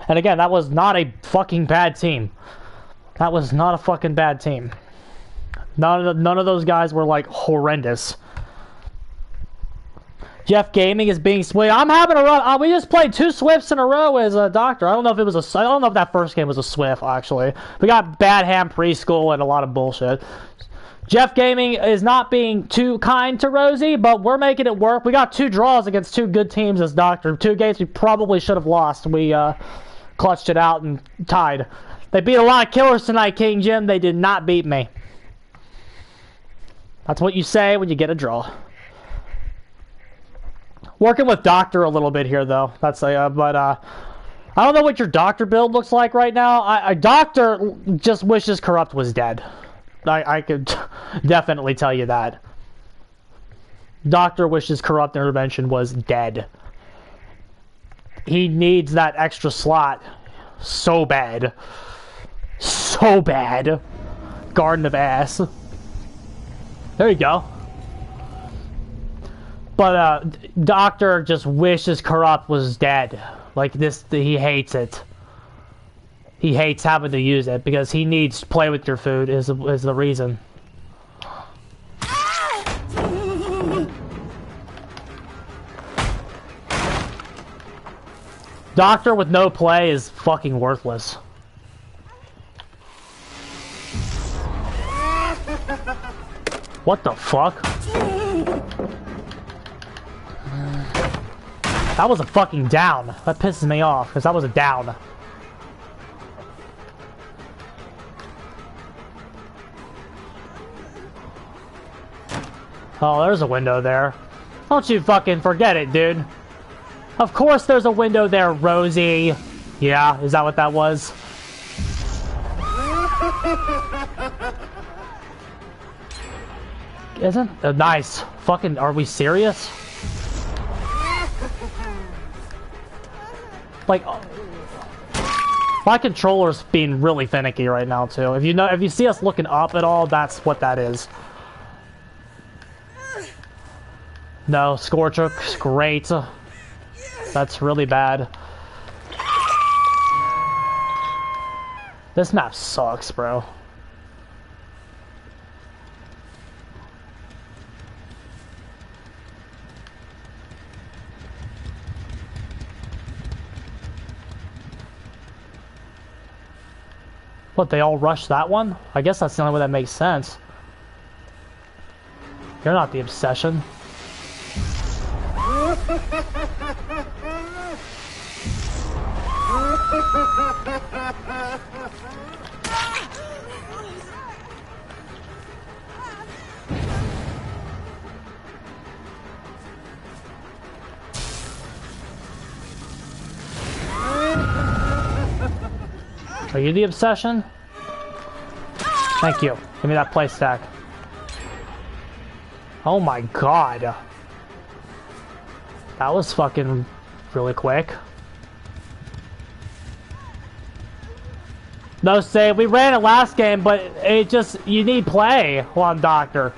And again, that was not a fucking bad team. That was not a fucking bad team. None of those guys were like horrendous. Jeff Gaming is being sweet. I'm having a run. We just played 2 Swifts in a row as a doctor. I don't know if it was I don't know if that first game was a Swift, actually. We got Bad Ham Preschool and a lot of bullshit. Jeff Gaming is not being too kind to Rosie, but we're making it work. We got 2 draws against 2 good teams as doctor. 2 games we probably should have lost. We clutched it out and tied. They beat a lot of killers tonight, King Jim. They did not beat me. That's what you say when you get a draw. Working with Doctor a little bit here, though. That's I don't know what your Doctor build looks like right now. Doctor just wishes Corrupt was dead. I could definitely tell you that. Doctor wishes Corrupt intervention was dead. he needs that extra slot so bad. So bad. Garden of Ass. There you go. But Doctor just wishes Corrupt was dead. Like this, he hates it. He hates having to use it because he needs to play with your food is the reason. Doctor with no play is fucking worthless. What the fuck? That was a fucking down. That pisses me off, because that was a down. Oh, there's a window there. Don't you fucking forget it, dude. Of course there's a window there, Rosie. Yeah, is that what that was? Isn't nice? Fucking, are we serious? Like, my controller's being really finicky right now too. If you see us looking up at all, that's what that is. No, Scorcher, great. That's really bad. This map sucks, bro. What, they all rushed that one? I guess that's the only way that makes sense. You're not the obsession. Are you the obsession? Thank you. Give me that play stack. Oh my god. That was fucking really quick. No save. We ran it last game, but it just, you need play on Doctor.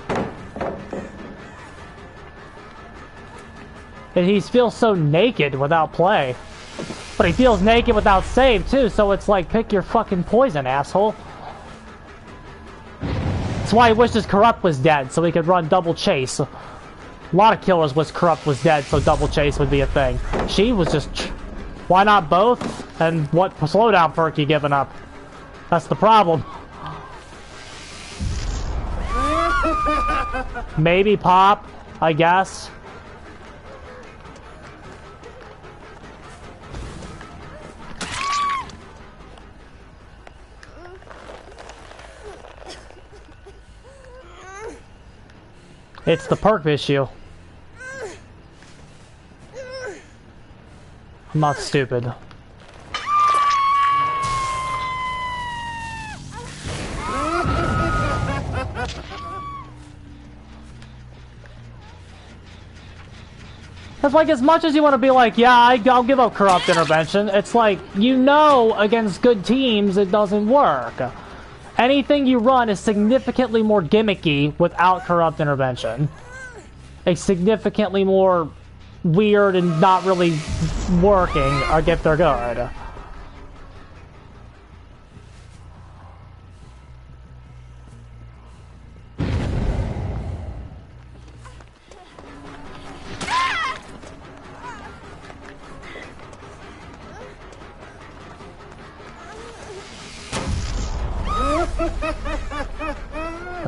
And he feels so naked without play. But he feels naked without save too, so it's like, pick your fucking poison, asshole. That's why he wishes Corrupt was dead, so he could run double chase. A lot of killers wish Corrupt was dead, so double chase would be a thing. She was just... Why not both? And what slowdown perk you giving up? That's the problem. Maybe Pop, I guess. It's the perk issue. I'm not stupid. It's like, as much as you want to be like, yeah, I'll give up Corrupt Intervention, it's like, you know against good teams it doesn't work. Anything you run is significantly more gimmicky without Corrupt Intervention. It's significantly more weird and not really working, or if they're good.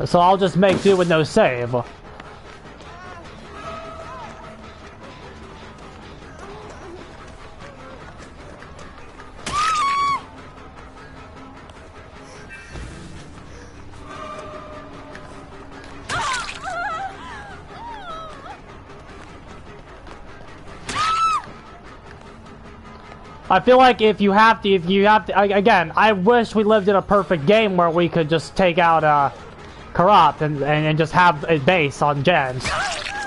So I'll just make do with no save. I feel like if you have to, again, I wish we lived in a perfect game where we could just take out, Corrupt and just have a base on gens.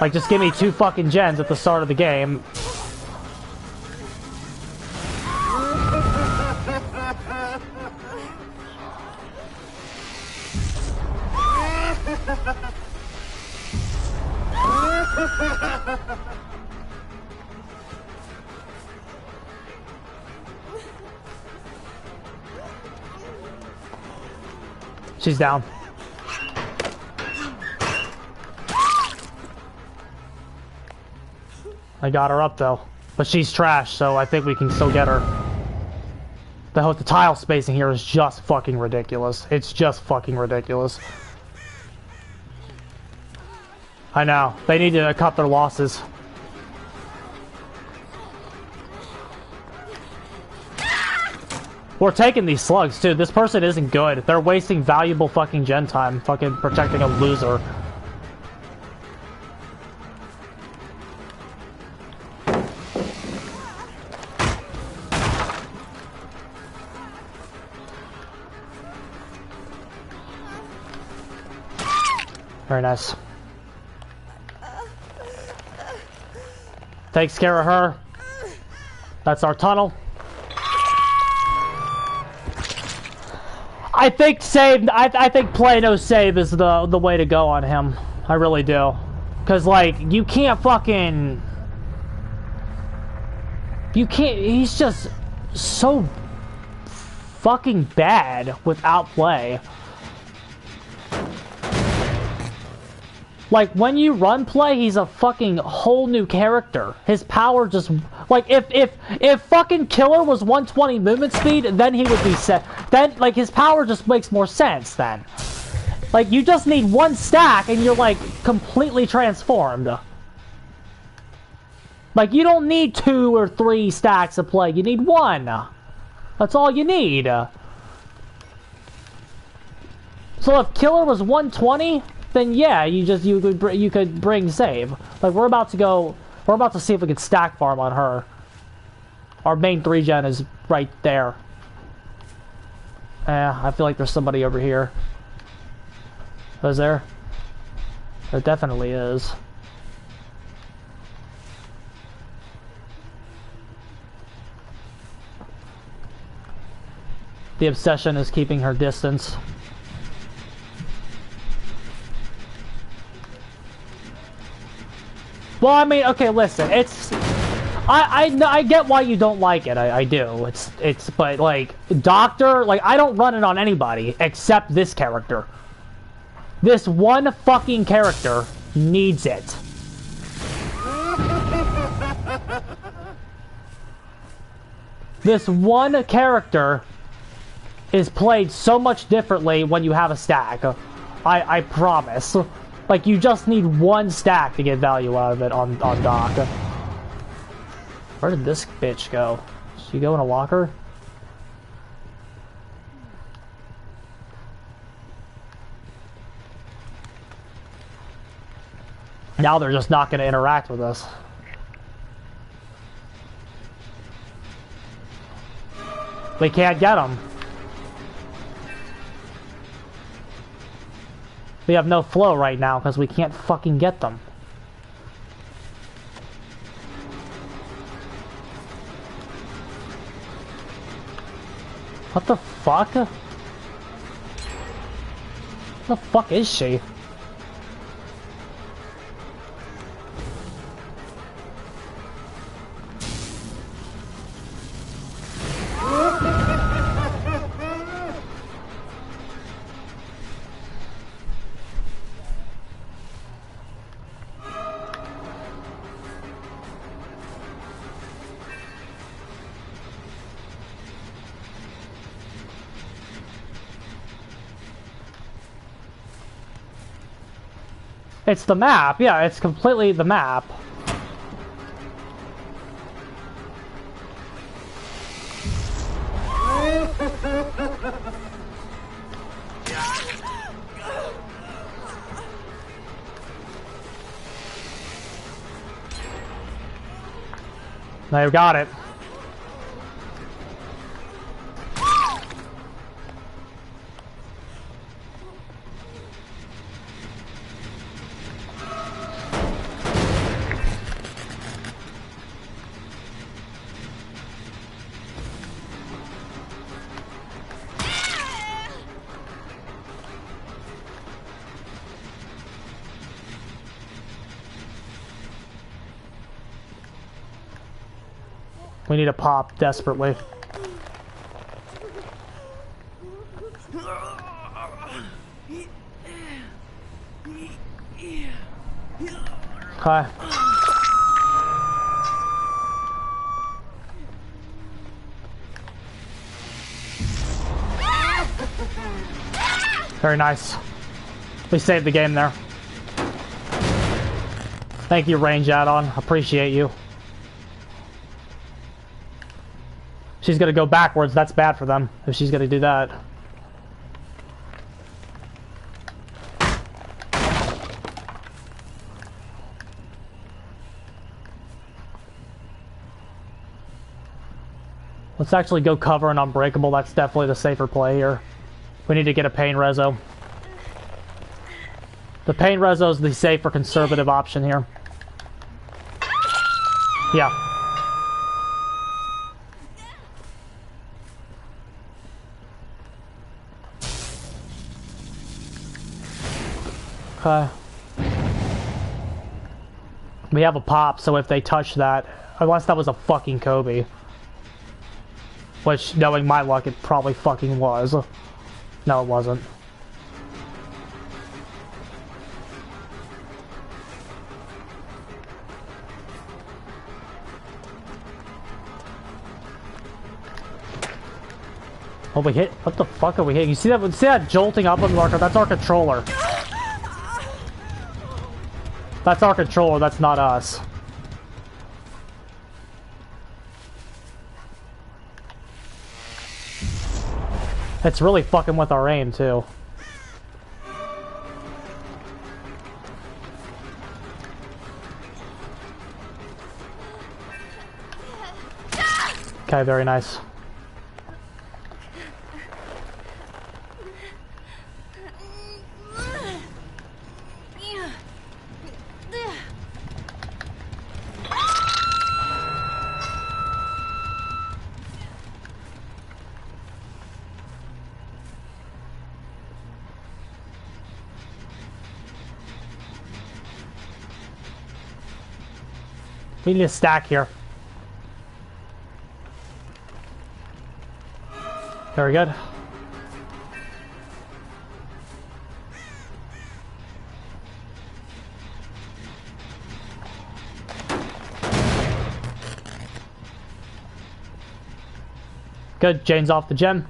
Like, just give me 2 fucking gens at the start of the game. She's down. I got her up though, but she's trash, so I think we can still get her. The tile spacing here is just fucking ridiculous. It's just fucking ridiculous. I know. They need to cut their losses. We're taking these slugs too. This person isn't good. They're wasting valuable fucking gen time fucking protecting a loser. Very nice. Takes care of her. That's our tunnel. I think save. I think play no save is the way to go on him. I really do. Cause like you can't fucking. You can't. He's just so fucking bad without play. Like, when you run play, he's a fucking whole new character. His power just... Like, if fucking Killer was 120 movement speed, then he would be set. Then, like, his power just makes more sense, then. Like, you just need one stack, and you're, like, completely transformed. Like, you don't need 2 or 3 stacks of play. You need 1. That's all you need. So if Killer was 120... then yeah, you could bring save. Like we're about to see if we can stack farm on her. Our main 3-gen is right there. I feel like there's somebody over here. Is there? There definitely is. The obsession is keeping her distance. Well, I mean, okay, listen, it's... I get why you don't like it, I do. But, like, Doctor, like, I don't run it on anybody except this character. This one fucking character needs it. This one character is played so much differently when you have a stack. I promise. Like, you just need one stack to get value out of it on Doc. Where did this bitch go? Did she go in a locker? Now they're just not going to interact with us. We can't get them. We have no flow right now because we can't fucking get them. What the fuck? What the fuck is she? It's the map, yeah, it's completely the map. Now you've got it. We need a pop desperately. Okay. Very nice. We saved the game there. Thank you, range add-on. Appreciate you. She's gonna go backwards. That's bad for them if she's gonna do that. Let's actually go cover an Unbreakable. That's definitely the safer play here. We need to get a Pain Rezo. The Pain Rezo is the safer conservative option here. Yeah. Okay. We have a pop, so if they touch that, unless that was a fucking Kobe. Which, knowing my luck, it probably fucking was. No, it wasn't. Oh, we hit. What the fuck are we hitting? You see that? See that jolting up on the That's our controller. That's our controller. That's not us. It's really fucking with our aim, too. Okay, very nice. We need a stack here. Very good. Good, Jane's off the gem.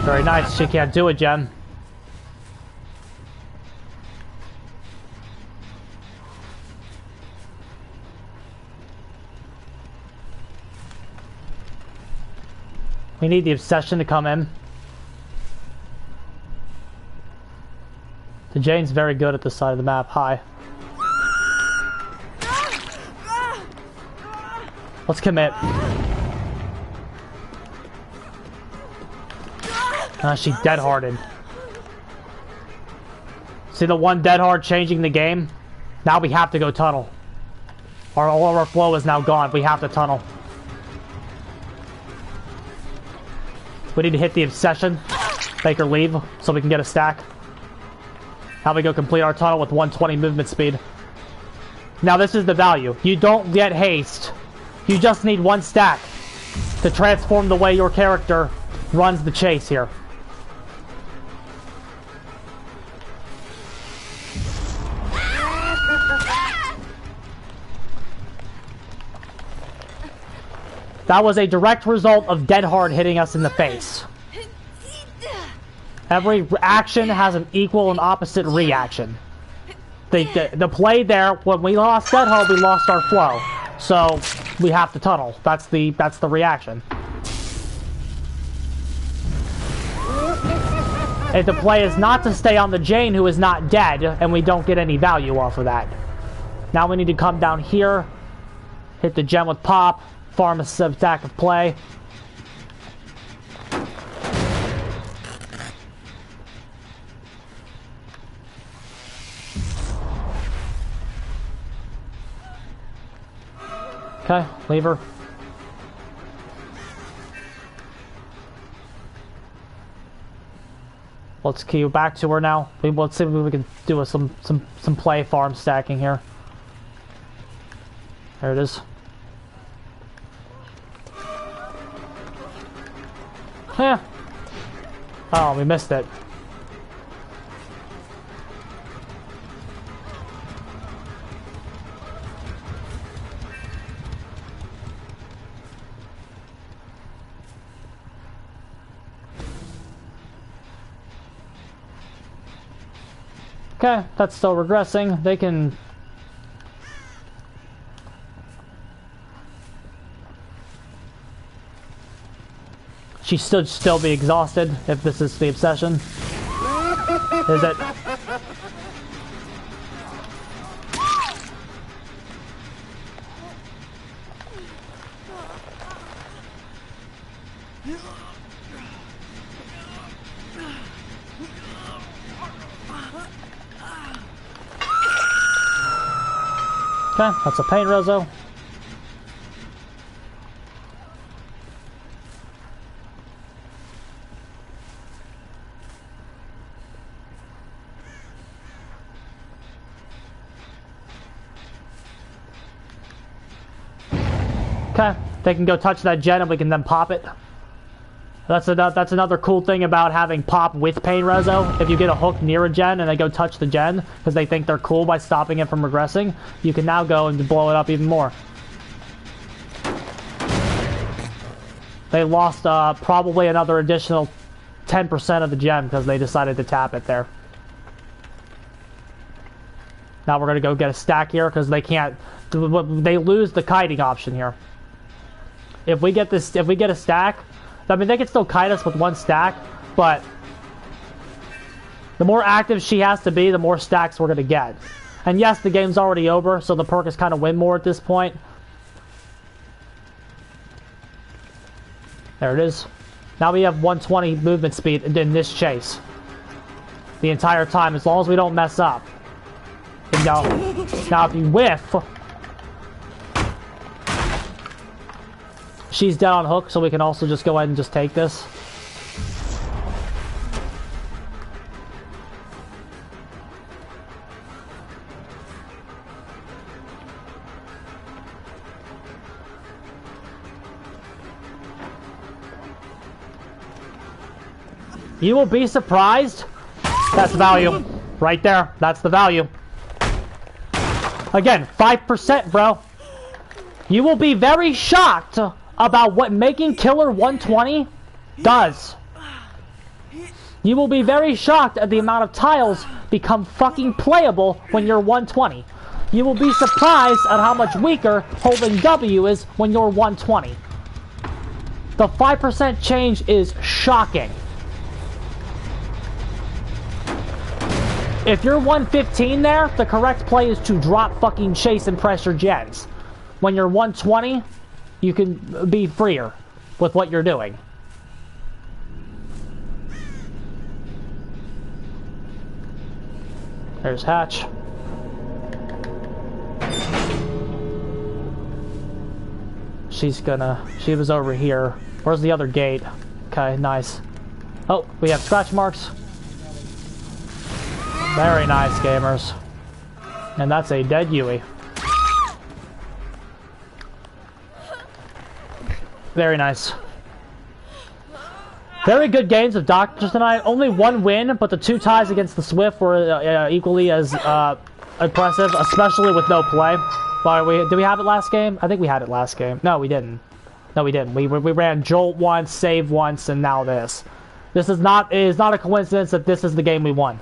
Very nice, she can't do it, Gem. We need the obsession to come in. The Jane's very good at this side of the map. Hi. Let's commit. She dead-hearted. See the one dead-hard changing the game? Now we have to go tunnel. All of our flow is now gone. We have to tunnel. We need to hit the obsession, make her leave, so we can get a stack. Now we go complete our tunnel with 120 movement speed. Now this is the value. You don't get haste. You just need one stack to transform the way your character runs the chase here. That was a direct result of Dead Hard hitting us in the face. Every action has an equal and opposite reaction. The play there, when we lost Dead Hard, we lost our flow. So, we have to tunnel. That's the reaction. If the play is not to stay on the Jane, who is not dead, and we don't get any value off of that. Now we need to come down here, hit the gem with pop, farm a stack of play. Okay, leave her. Let's queue back to her now. Let's see if we can do some play farm stacking here. There it is. Huh. Oh, we missed it. Okay, that's still regressing. They can... She should still be exhausted if this is the obsession. Is it? Okay, that's a paint reso. Okay, they can go touch that gen and we can then pop it. That's another cool thing about having pop with pain reso. If you get a hook near a gen and they go touch the gen because they think they're cool by stopping it from regressing, you can now go and blow it up even more. They lost probably another additional 10% of the gen because they decided to tap it there. Now we're gonna go get a stack here because they can't. They lose the kiting option here. If we get this, if we get a stack, I mean they can still kite us with one stack, but the more active she has to be, the more stacks we're gonna get. And yes, the game's already over, so the perk is kind of win more at this point. There it is. Now we have 120 movement speed in this chase. The entire time, as long as we don't mess up. You know, now if you whiff, she's dead on hook, so we can also just go ahead and just take this. You will be surprised. That's the value. Right there. That's the value. Again, 5%, bro. You will be very shocked about what making Killer 120 does. You will be very shocked at the amount of tiles become fucking playable when you're 120. You will be surprised at how much weaker holding W is when you're 120. The 5% change is shocking. If you're 115 there, the correct play is to drop fucking chase and pressure gens. When you're 120, you can be freer with what you're doing. There's Hatch. She was over here. Where's the other gate? Okay, nice. Oh, we have scratch marks. Very nice, gamers. And that's a dead Yui. Very nice. Very good games of Doctors tonight. Only one win, but the two ties against the Swift were equally as impressive, especially with no play. Did we have it last game? I think we had it last game. No, we didn't. No, we didn't. We ran Jolt once, Save once, and now this. It is not a coincidence that this is the game we won.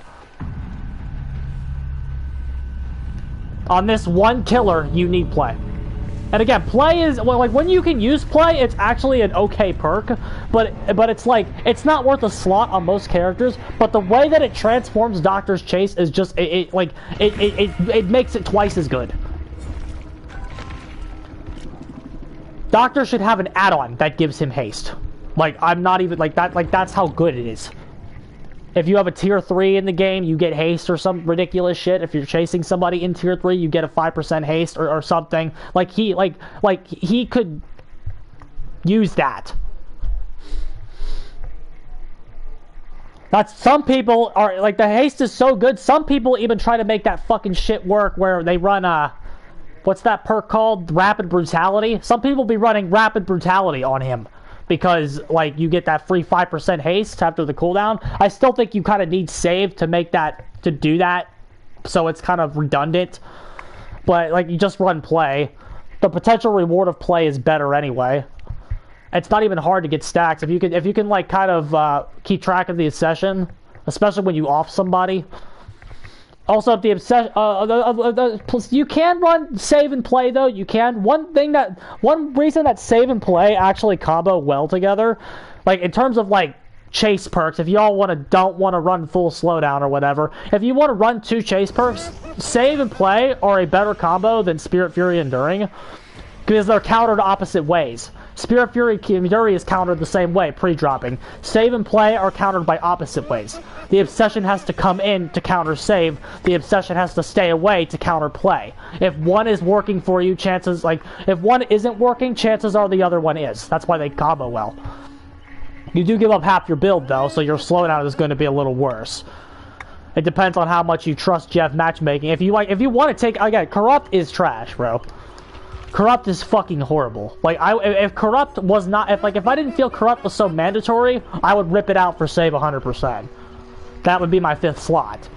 On this one killer, you need play. And again, play is, well, like, when you can use play, it's actually an okay perk, but it's like, it's not worth a slot on most characters, but the way that it transforms Doctor's Chase is just, it makes it twice as good. Doctor should have an add-on that gives him haste. Like, I'm not even, like, that's how good it is. If you have a tier 3 in the game, you get haste or some ridiculous shit. If you're chasing somebody in tier 3, you get a 5% haste or something. Like he could use that. That's, some people are, like, the haste is so good, some people even try to make that fucking shit work where they run what's that perk called? Rapid Brutality. Some people be running Rapid Brutality on him because, like, you get that free 5% haste after the cooldown. I still think you kind of need save to make that, to do that, so it's kind of redundant. But, like, you just run play. The potential reward of play is better anyway. It's not even hard to get stacks. If you can like, kind of keep track of the obsession, especially when you off somebody. Also, if the obsession, you can run save and play though. You can. One reason that save and play actually combo well together, like in terms of like chase perks. If y'all don't want to run full slowdown or whatever, if you want to run 2 chase perks, save and play are a better combo than Spirit Fury Enduring, because they're countered opposite ways. Spirit Fury is countered the same way, pre-dropping. Save and play are countered by opposite ways. The obsession has to come in to counter save. The obsession has to stay away to counter play. If one is working for you, if one isn't working, chances are the other one is. That's why they combo well. You do give up half your build though, so your slowdown is going to be a little worse. It depends on how much you trust Jeff matchmaking. If you want to take, again, Corrupt is trash, bro. Corrupt is fucking horrible. Like, if Corrupt was not, if I didn't feel Corrupt was so mandatory, I would rip it out for save 100%. That would be my 5th slot.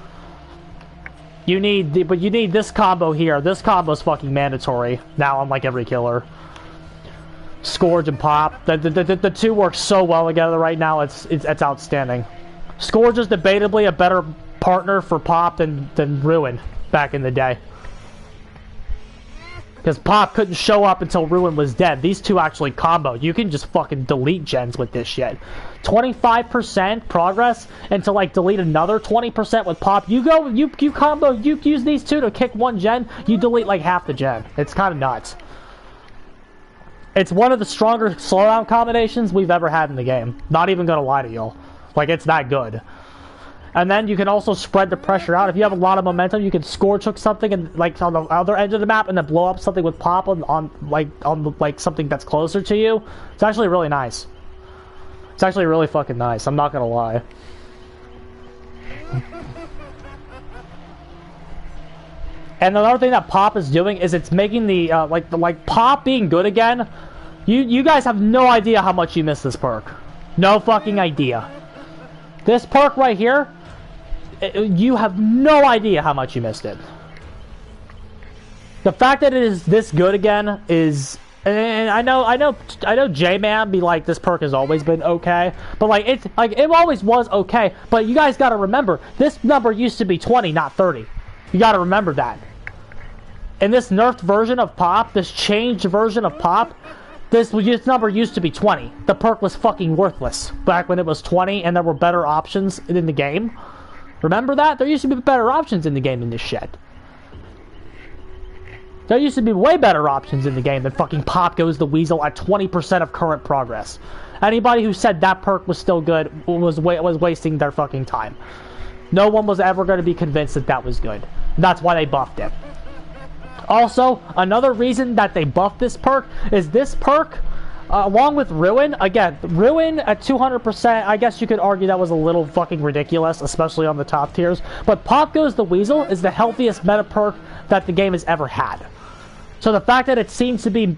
But you need this combo here. This combo is fucking mandatory now on like every killer. Scourge and Pop. The two work so well together right now. It's outstanding. Scourge is debatably a better partner for Pop than Ruin back in the day. Because Pop couldn't show up until Ruin was dead. These two actually combo. You can just fucking delete gens with this shit. 25% progress, and to like delete another 20% with Pop. You combo, you use these two to kick 1 gen, you delete like half the gen. It's kind of nuts. It's one of the stronger slowdown combinations we've ever had in the game. Not even gonna lie to y'all. Like, it's that good. And then you can also spread the pressure out. If you have a lot of momentum, you can Scourge hook something and like on the other end of the map, and then blow up something with Pop on something that's closer to you. It's actually really nice. It's actually really fucking nice. I'm not gonna lie. And another thing that Pop is doing is it's making the like Pop being good again. You guys have no idea how much you miss this perk. No fucking idea. This perk right here, you have no idea how much you missed it. The fact that it is this good again is, and I know J-Man be like, this perk has always been okay, but like it always was okay. But you guys got to remember, this number used to be 20, not 30. You got to remember that. In this nerfed version of Pop, this changed version of Pop, this number used to be 20. The perk was fucking worthless back when it was 20 and there were better options in the game. Remember that? There used to be better options in the game than this shit. There used to be way better options in the game than fucking Pop Goes the Weasel at 20% of current progress. Anybody who said that perk was still good was wasting their fucking time. No one was ever going to be convinced that that was good. That's why they buffed it. Also, another reason that they buffed this perk is this perk, along with Ruin, again, Ruin at 200%, I guess you could argue that was a little fucking ridiculous, especially on the top tiers, but Pop Goes the Weasel is the healthiest meta perk that the game has ever had. So the fact that it seems to be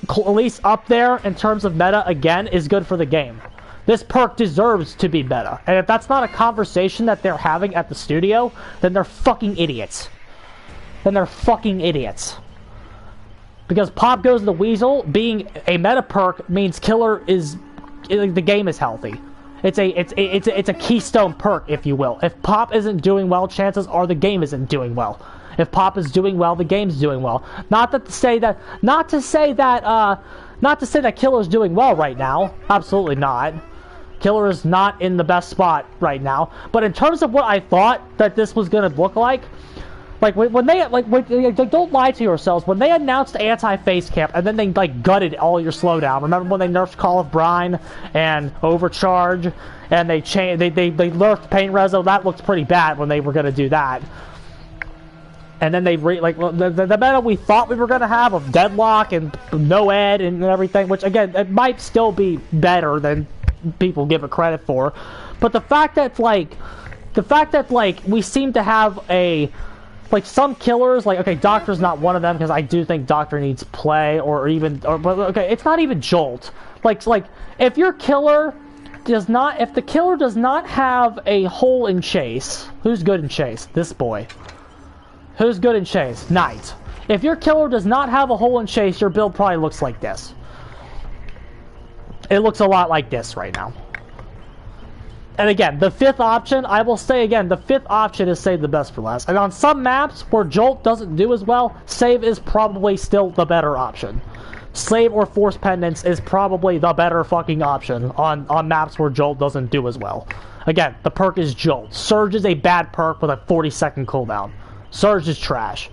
at least up there in terms of meta, again, is good for the game. This perk deserves to be meta, and if that's not a conversation that they're having at the studio, then they're fucking idiots. Because Pop Goes the Weasel being a meta perk means killer is, the game is healthy. It's a keystone perk, if you will. If Pop isn't doing well, chances are the game isn't doing well. If Pop is doing well, the game's doing well. Not to say that Killer's doing well right now. Absolutely not. Killer is not in the best spot right now. But in terms of what I thought that this was gonna look like when they don't lie to yourselves. When they announced anti-face camp and then they like gutted all your slowdown. Remember when they nerfed Call of Brine and Overcharge, and they nerfed Pain Rezo? That looked pretty bad when they were gonna do that. And then the meta we thought we were gonna have of Deadlock and Noed and everything, which again it might still be better than people give it credit for, but the fact that we seem to have a like some killers, like, okay, Doctor's not one of them, because I do think Doctor needs play, but okay, it's not even Jolt. Like, if your killer does not, if the killer does not have a hole in chase, who's good in chase? This boy. Who's good in chase? Knight. If your killer does not have a hole in chase, your build probably looks like this. It looks a lot like this right now. And again, the fifth option, I will say again, the fifth option is save the best for last. And on some maps where Jolt doesn't do as well, save is probably still the better option. Save or Force Pendants is probably the better fucking option on maps where Jolt doesn't do as well. Again, the perk is Jolt. Surge is a bad perk with a 40-second cooldown. Surge is trash.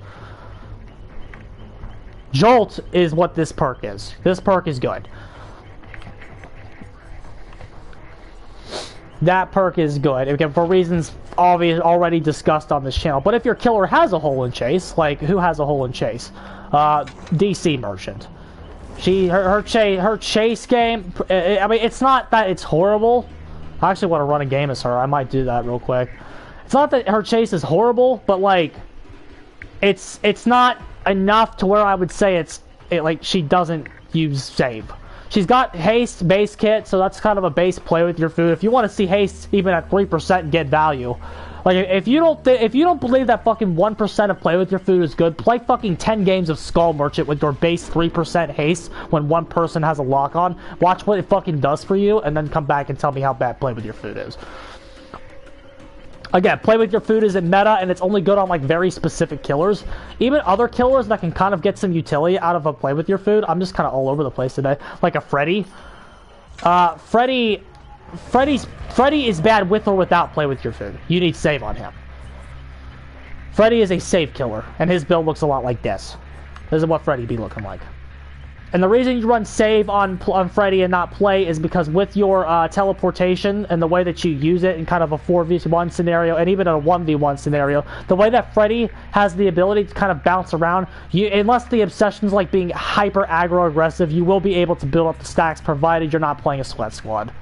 Jolt is what this perk is. This perk is good. That perk is good, again, for reasons already discussed on this channel. But if your killer has a hole in chase, like, who has a hole in chase? DC Merchant. Her chase game, I mean, it's not that it's horrible. I actually want to run a game as her. I might do that real quick. It's not that her chase is horrible, but, like, it's not enough to where I would say like, she doesn't use save. She's got haste base kit, so that's kind of a base play with your food. If you want to see haste even at 3% and get value, like, if you don't believe that fucking 1% of play with your food is good, play fucking 10 games of Skull Merchant with your base 3% haste when one person has a lock on. Watch what it fucking does for you, and then come back and tell me how bad play with your food is. Again, play with your food isn't meta, and it's only good on, like, very specific killers. Even other killers that can kind of get some utility out of a play with your food. I'm just kind of all over the place today. Like a Freddy. Freddy is bad with or without play with your food. You need save on him. Freddy is a save killer, and his build looks a lot like this. This is what Freddy be looking like. And the reason you run save on Freddy and not play is because with your teleportation and the way that you use it in kind of a 4v1 scenario and even a 1v1 scenario, the way that Freddy has the ability to kind of bounce around, unless the obsession's like being hyper aggro aggressive, you will be able to build up the stacks provided you're not playing a sweat squad.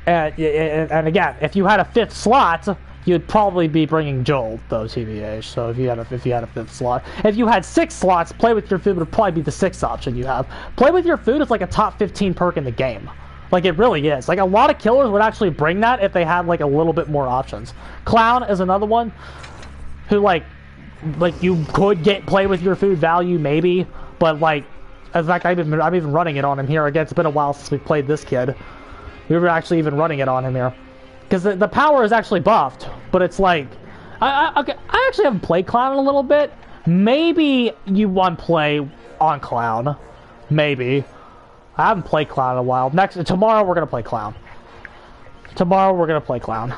And again, if you had a fifth slot, you'd probably be bringing Joel, though, TBH. So if you had a fifth slot, if you had 6 slots, play with your food would probably be the 6th option you have. Play with your food is like a top 15 perk in the game. Like, it really is. Like, a lot of killers would actually bring that if they had like a little bit more options. Clown is another one who like you could get play with your food value maybe, but like, in fact, I'm even running it on him here. Again, it's been a while since we played this kid. We were actually even running it on him here. Because the power is actually buffed, but it's like... I actually haven't played Clown in a little bit. Maybe you want to play on Clown. Maybe. I haven't played Clown in a while. Tomorrow we're going to play Clown. Tomorrow we're going to play Clown.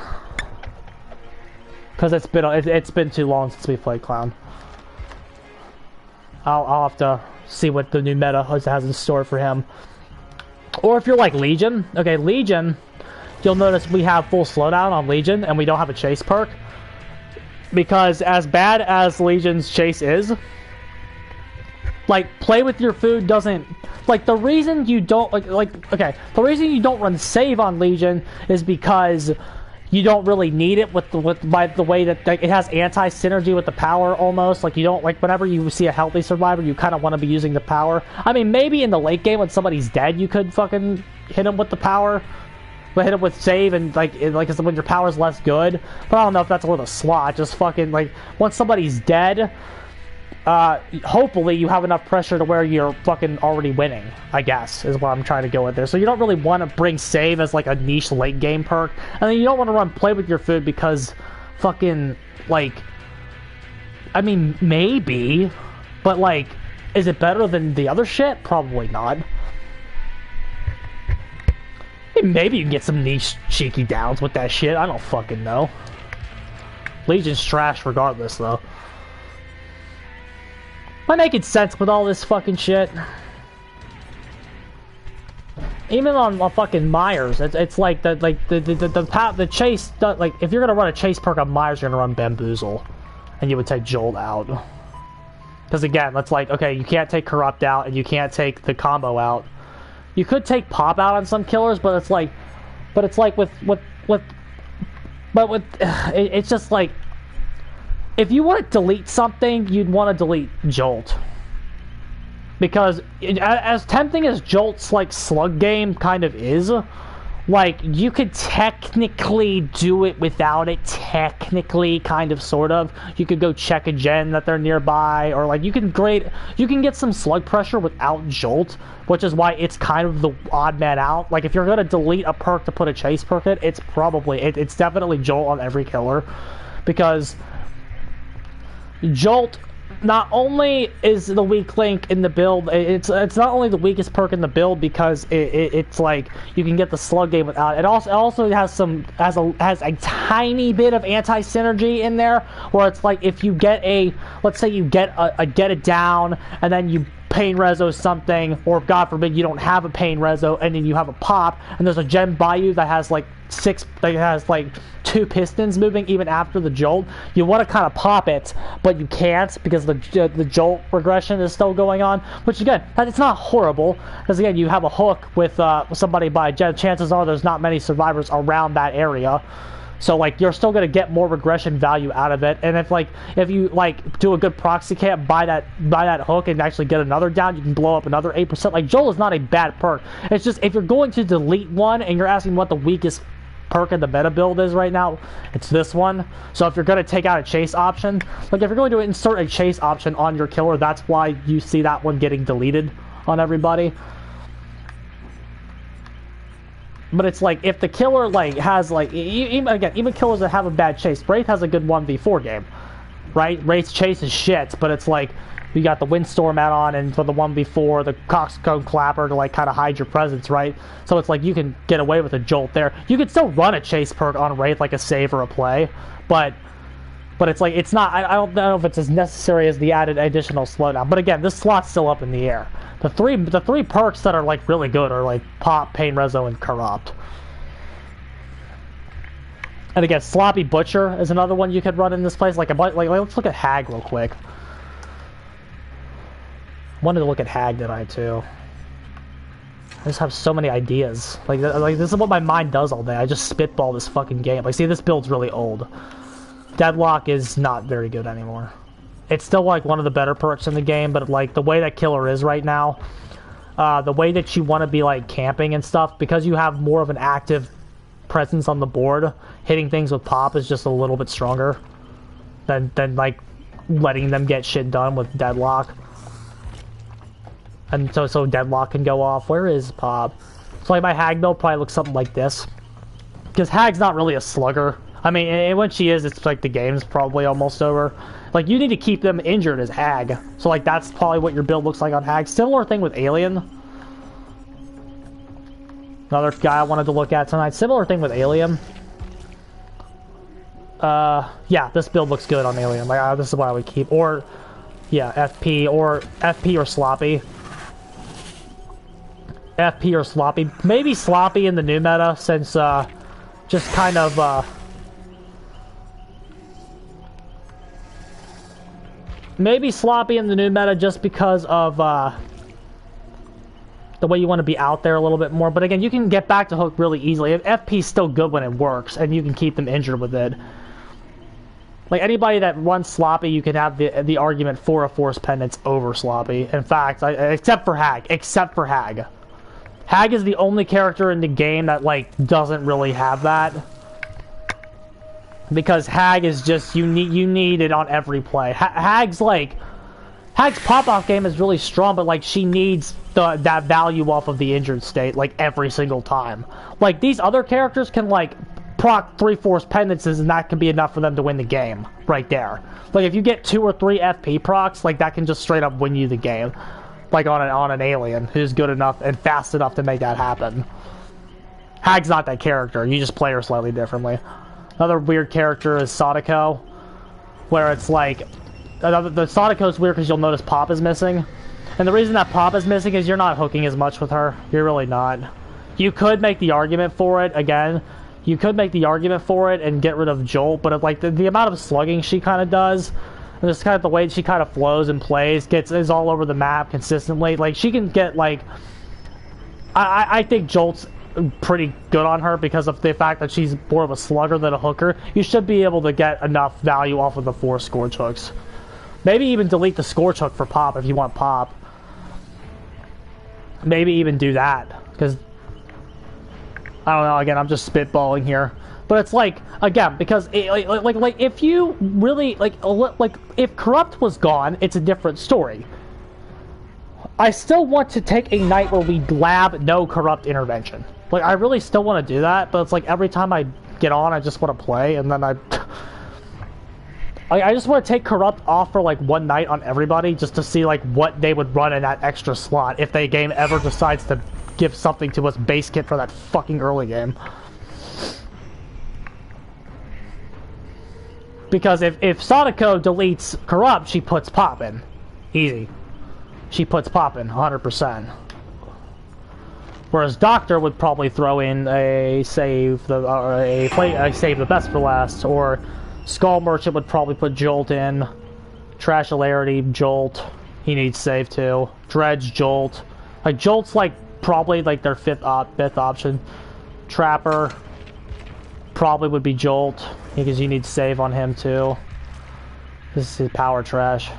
Because it's been too long since we played Clown. I'll have to see what the new meta has in store for him. Or if you're like Legion. Okay, Legion... You'll notice we have full slowdown on Legion, and we don't have a chase perk. Because as bad as Legion's chase is, like, play with your food doesn't... Like, the reason you don't... okay, the reason you don't run save on Legion is because you don't really need it by the way that like, it has anti-synergy with the power, almost. Like, you don't... Like, whenever you see a healthy survivor, you kind of want to be using the power. I mean, maybe in the late game when somebody's dead, you could fucking hit him with the power. But hit him with save and like when your power's less good. But I don't know if that's worth a slot. Just fucking like once somebody's dead, hopefully you have enough pressure to where you're fucking already winning, I guess, is what I'm trying to go with there. So you don't really want to bring save as like a niche late game perk. And then you don't want to run play with your food because fucking like, I mean maybe, but like, is it better than the other shit? Probably not. Maybe you can get some niche cheeky downs with that shit. I don't fucking know. Legion's trash regardless, though. Am I making sense with all this fucking shit? Even on fucking Myers, it's like the chase. Like, if you're gonna run a chase perk on Myers, you're gonna run Bamboozle, and you would take Jolt out. Because again, that's like, okay, you can't take Corrupt out, and you can't take the combo out. You could take Pop out on some killers, but it's like with But with it's just like, if you want to delete something, you'd want to delete Jolt. Because as tempting as Jolt's like slug game kind of is, like you could technically do it without it, technically, kind of, sort of. You could go check a gen that they're nearby, or like you can get some slug pressure without Jolt, which is why it's kind of the odd man out. Like if you're gonna delete a perk to put a chase perk in, it's definitely Jolt on every killer, because Jolt not only is the weak link in the build, it's not only the weakest perk in the build because it's like you can get the slug game without it. It also has a tiny bit of anti-synergy in there, where it's like if you get let's say you get a down and then you pain reso something, or God forbid you don't have a pain reso and then you have a pop and there's a gem by you that has like 2 pistons moving even after the jolt, you want to kind of pop it, but you can't because the jolt regression is still going on, which again, it's not horrible, because again, you have a hook with somebody by a gem. Chances are there's not many survivors around that area, so like you're still going to get more regression value out of it. And if you do a good proxy camp by that hook and actually get another down, you can blow up another 8%. Like Jolt is not a bad perk. It's just if you're going to delete one and you're asking what the weakest perk in the meta build is right now, it's this one. So if you're going to take out a chase option, like if you're going to insert a chase option on your killer, that's why you see that one getting deleted on everybody. But it's like if the killer has even killers that have a bad chase, Wraith has a good 1v4 game, right? Wraith's chase is shit, but it's like you got the Windstorm add-on, and for the 1v4, the Coxcomb Clapper to kind of hide your presence, right? So it's like you can get away with a Jolt there. You could still run a chase perk on Wraith, like a save or a play, but it's like it's not. I don't know if it's as necessary as the added additional slowdown. But again, this slot's still up in the air. The three perks that are really good are Pop, Pain Reso, and Corrupt. And again, Sloppy Butcher is another one you could run in this place. Let's look at Hag real quick. Wanted to look at Hag tonight too. I just have so many ideas. Like this is what my mind does all day. I just spitball this fucking game. See, this build's really old. Deadlock is not very good anymore. It's still one of the better perks in the game, but the way that killer is right now, the way that you want to be camping and stuff, because you have more of an active presence on the board, hitting things with pop is just a little bit stronger than letting them get shit done with Deadlock. And so Deadlock can go off. Where is Pop? So my Hag build probably looks something like this. Because Hag's not really a slugger. I mean, and when she is, it's the game's probably almost over. You need to keep them injured as Hag. So that's probably what your build looks like on Hag. Similar thing with Alien. Another guy I wanted to look at tonight. Similar thing with Alien. Yeah, this build looks good on Alien. This is what I would keep. Or, yeah, FP or Sloppy. FP or Sloppy. Maybe Sloppy in the new meta, since just kind of maybe Sloppy in the new meta just because of the way you want to be out there a little bit more. But again, you can get back to hook really easily. FP's still good when it works, and you can keep them injured with it. Anybody that runs Sloppy, you can have the argument for a Force Pendants over Sloppy. In fact, except for Hag. Hag is the only character in the game that doesn't really have that, because Hag is just you need it on every play. Hag's pop-off game is really strong, but she needs that value off of the injured state every single time. These other characters can proc 3 Force Pendants, and that can be enough for them to win the game right there. If you get 2 or 3 FP procs, that can just straight up win you the game. On an alien who's good enough and fast enough to make that happen. Hag's not that character. You just play her slightly differently. Another weird character is Sadako, where it's the Sadako's weird because you'll notice Pop is missing. And the reason that Pop is missing is you're not hooking as much with her. You're really not. You could make the argument for it, again. You could make the argument for it and get rid of Jolt, but the amount of slugging she kind of does, and just kind of the way she kind of flows and plays, is all over the map consistently. She can get I think Jolt's pretty good on her because of the fact that she's more of a slugger than a hooker, you should be able to get enough value off of the 4 Scorch hooks. Maybe even delete the Scorch hook for pop if you want pop. Maybe even do that, because I don't know, again, I'm just spitballing here. But it's like, again, because like if you really like if Corrupt was gone, it's a different story. I still want to take a night where we lab no Corrupt intervention. Like, I really still want to do that, but it's like every time I get on, I just want to play, and then I just want to take Corrupt off for like one night on everybody, just to see like what they would run in that extra slot if the game ever decides to give something to us base kit for that fucking early game. Because if Sadako deletes Corrupt, she puts Pop in. Easy. She puts Pop in, 100%. Whereas Doctor would probably throw in a save the best for last, or Skull Merchant would probably put Jolt in. Trash Hilarity, Jolt. He needs save too. Dredge, Jolt. Like, Jolt's like probably like their fifth option. Trapper probably would be Jolt, because you need save on him too. This is power trash.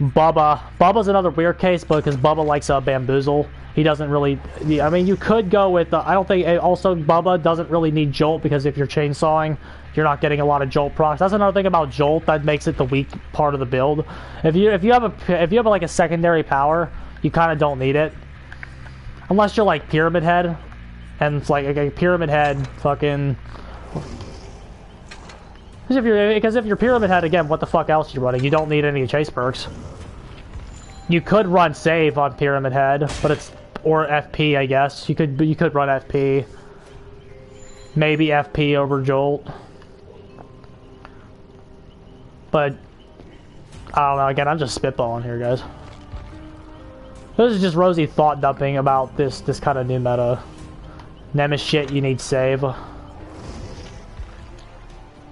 Bubba's another weird case, but because Bubba likes Bamboozle, he doesn't really. I mean, you could go with. I don't think. Also, Bubba doesn't really need Jolt, because if you're chainsawing, you're not getting a lot of Jolt procs. That's another thing about Jolt that makes it the weak part of the build. If you have like a secondary power, you kind of don't need it, unless you're like Pyramid Head, and it's like a Pyramid Head fucking. Because if you're Pyramid Head, again, what the fuck else are you running? You don't need any chase perks. You could run save on Pyramid Head, but it's, or FP, I guess. You could run FP. Maybe FP over Jolt. But I don't know, again, I'm just spitballing here, guys. This is just rosy thought dumping about this kind of new meta. Nemesis shit, you need save.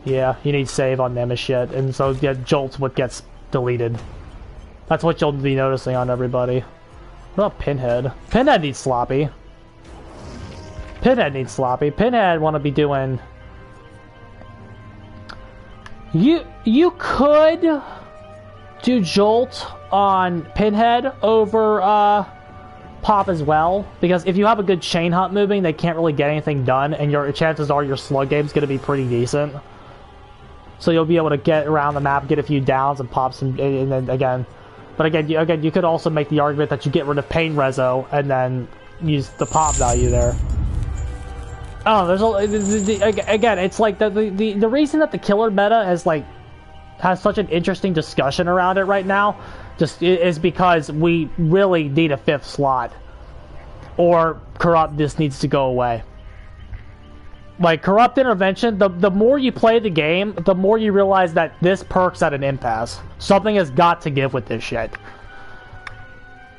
Yeah, you need save on Nemesis shit, and so yeah, Jolt's what gets deleted. That's what you'll be noticing on everybody. What about Pinhead? Pinhead needs sloppy. Pinhead needs sloppy. Pinhead want to be doing. You could do Jolt on Pinhead over Pop as well, because if you have a good chain hunt moving, they can't really get anything done, and your chances are your slug game's going to be pretty decent. So you'll be able to get around the map, get a few downs, and pop some, and then again. But again, you could also make the argument that you get rid of Pain Rezo and then use the pop value there. Oh, again, it's like the reason that the killer meta has such an interesting discussion around it right now, just is because we really need a 5th slot, or Corrupt just needs to go away. Like, Corrupt Intervention, the more you play the game, the more you realize that this perk's at an impasse. Something has got to give with this shit.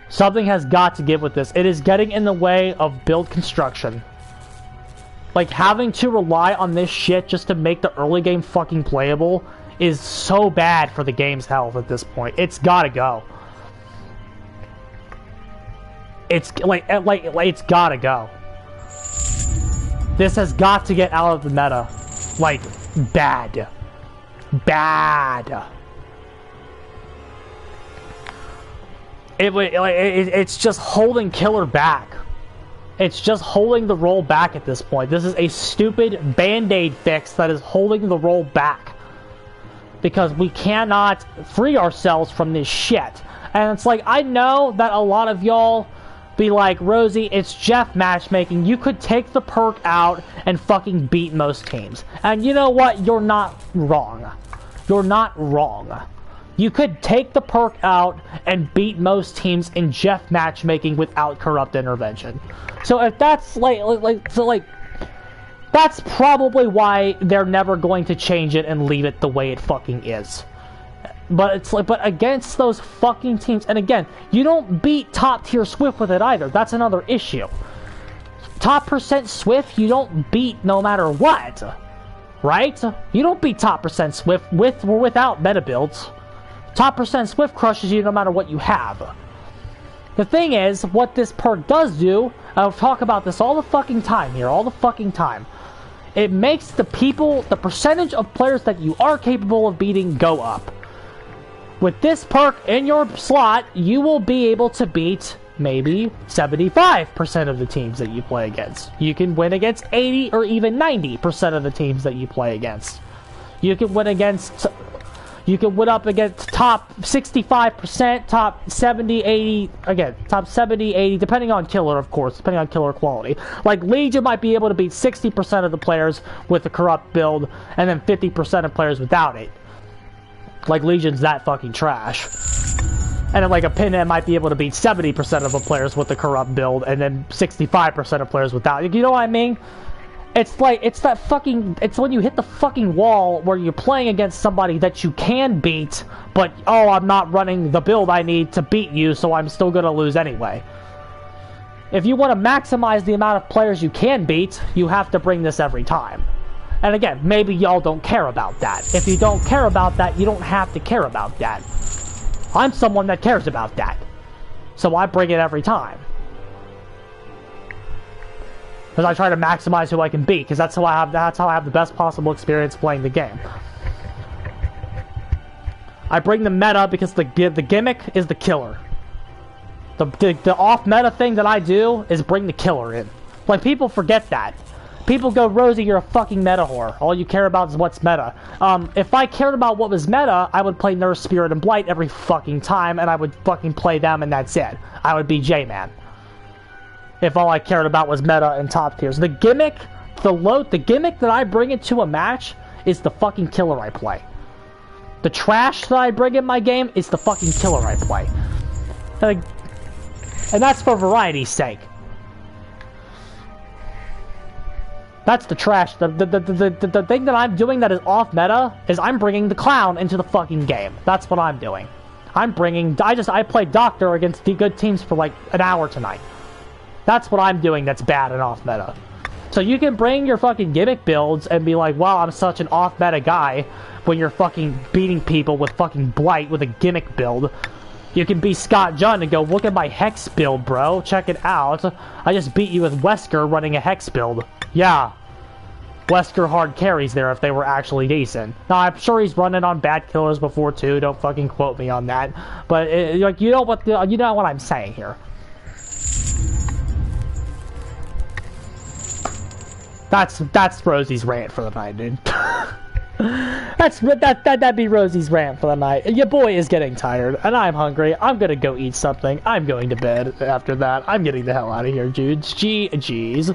Something has got to give with this. It is getting in the way of build construction. Like, having to rely on this shit just to make the early game fucking playable is so bad for the game's health at this point. It's gotta go. It's it's gotta go. This has got to get out of the meta. Like, bad. Bad. It's just holding Killer back. It's just holding the roll back at this point. This is a stupid band-aid fix that is holding the roll back. Because we cannot free ourselves from this shit. And it's like, I know that a lot of y'all be like, Rosie, it's Jeff matchmaking. You could take the perk out and fucking beat most teams. And you know what? You're not wrong. You're not wrong. You could take the perk out and beat most teams in Jeff matchmaking without Corrupt Intervention. So if that's that's probably why they're never going to change it and leave it the way it fucking is. But it's like, but against those fucking teams, and again, you don't beat top tier Swift with it either. That's another issue. Top percent Swift, you don't beat no matter what, right? You don't beat top percent Swift with or without meta builds. Top percent Swift crushes you no matter what you have. The thing is, what this perk does do, I'll talk about this all the fucking time here, all the fucking time. It makes the percentage of players that you are capable of beating go up. With this perk in your slot, you will be able to beat maybe 75% of the teams that you play against. You can win against 80 or even 90% of the teams that you play against. You can win up against top 65%, top 70, 80, again, top 70, 80, depending on killer, of course, depending on killer quality. Like, Legion might be able to beat 60% of the players with a corrupt build, and then 50% of players without it. Like, Legion's that fucking trash. And then, like, a Pinhead might be able to beat 70% of the players with the corrupt build, and then 65% of players without it. You know what I mean? It's like, it's when you hit the fucking wall where you're playing against somebody that you can beat, but, oh, I'm not running the build I need to beat you, so I'm still gonna lose anyway. If you want to maximize the amount of players you can beat, you have to bring this every time. And again, maybe y'all don't care about that. If you don't care about that, you don't have to care about that. I'm someone that cares about that. So I bring it every time. Because I try to maximize who I can beat, because that's how I have the best possible experience playing the game. I bring the meta because the gimmick is the killer. The off-meta thing that I do is bring the killer in. Like, people forget that. People go, Rosie, you're a fucking meta whore. All you care about is what's meta. If I cared about what was meta, I would play Nurse, Spirit, and Blight every fucking time, and I would fucking play them, and that's it. I would be J-Man. If all I cared about was meta and top tiers. The gimmick that I bring into a match is the fucking killer I play. The trash that I bring in my game is the fucking killer I play. And that's for variety's sake. That's the trash. The thing that I'm doing that is off meta is I'm bringing the clown into the fucking game. That's what I'm doing. I played Doctor against the good teams for like an hour tonight. That's what I'm doing that's bad and off meta. So you can bring your fucking gimmick builds and be like, wow, I'm such an off meta guy when you're fucking beating people with fucking Blight with a gimmick build. You can be Scott Junn and go, look at my Hex build, bro. Check it out. I just beat you with Wesker running a Hex build. Yeah. Wesker hard carries there if they were actually decent. Now, I'm sure he's running on bad killers before, too. Don't fucking quote me on that. But, like, you know what I'm saying here. That's Rosie's rant for the night, dude. That'd be Rosie's rant for the night. Your boy is getting tired, and I'm hungry. I'm gonna go eat something. I'm going to bed after that. I'm getting the hell out of here, dudes. GG's.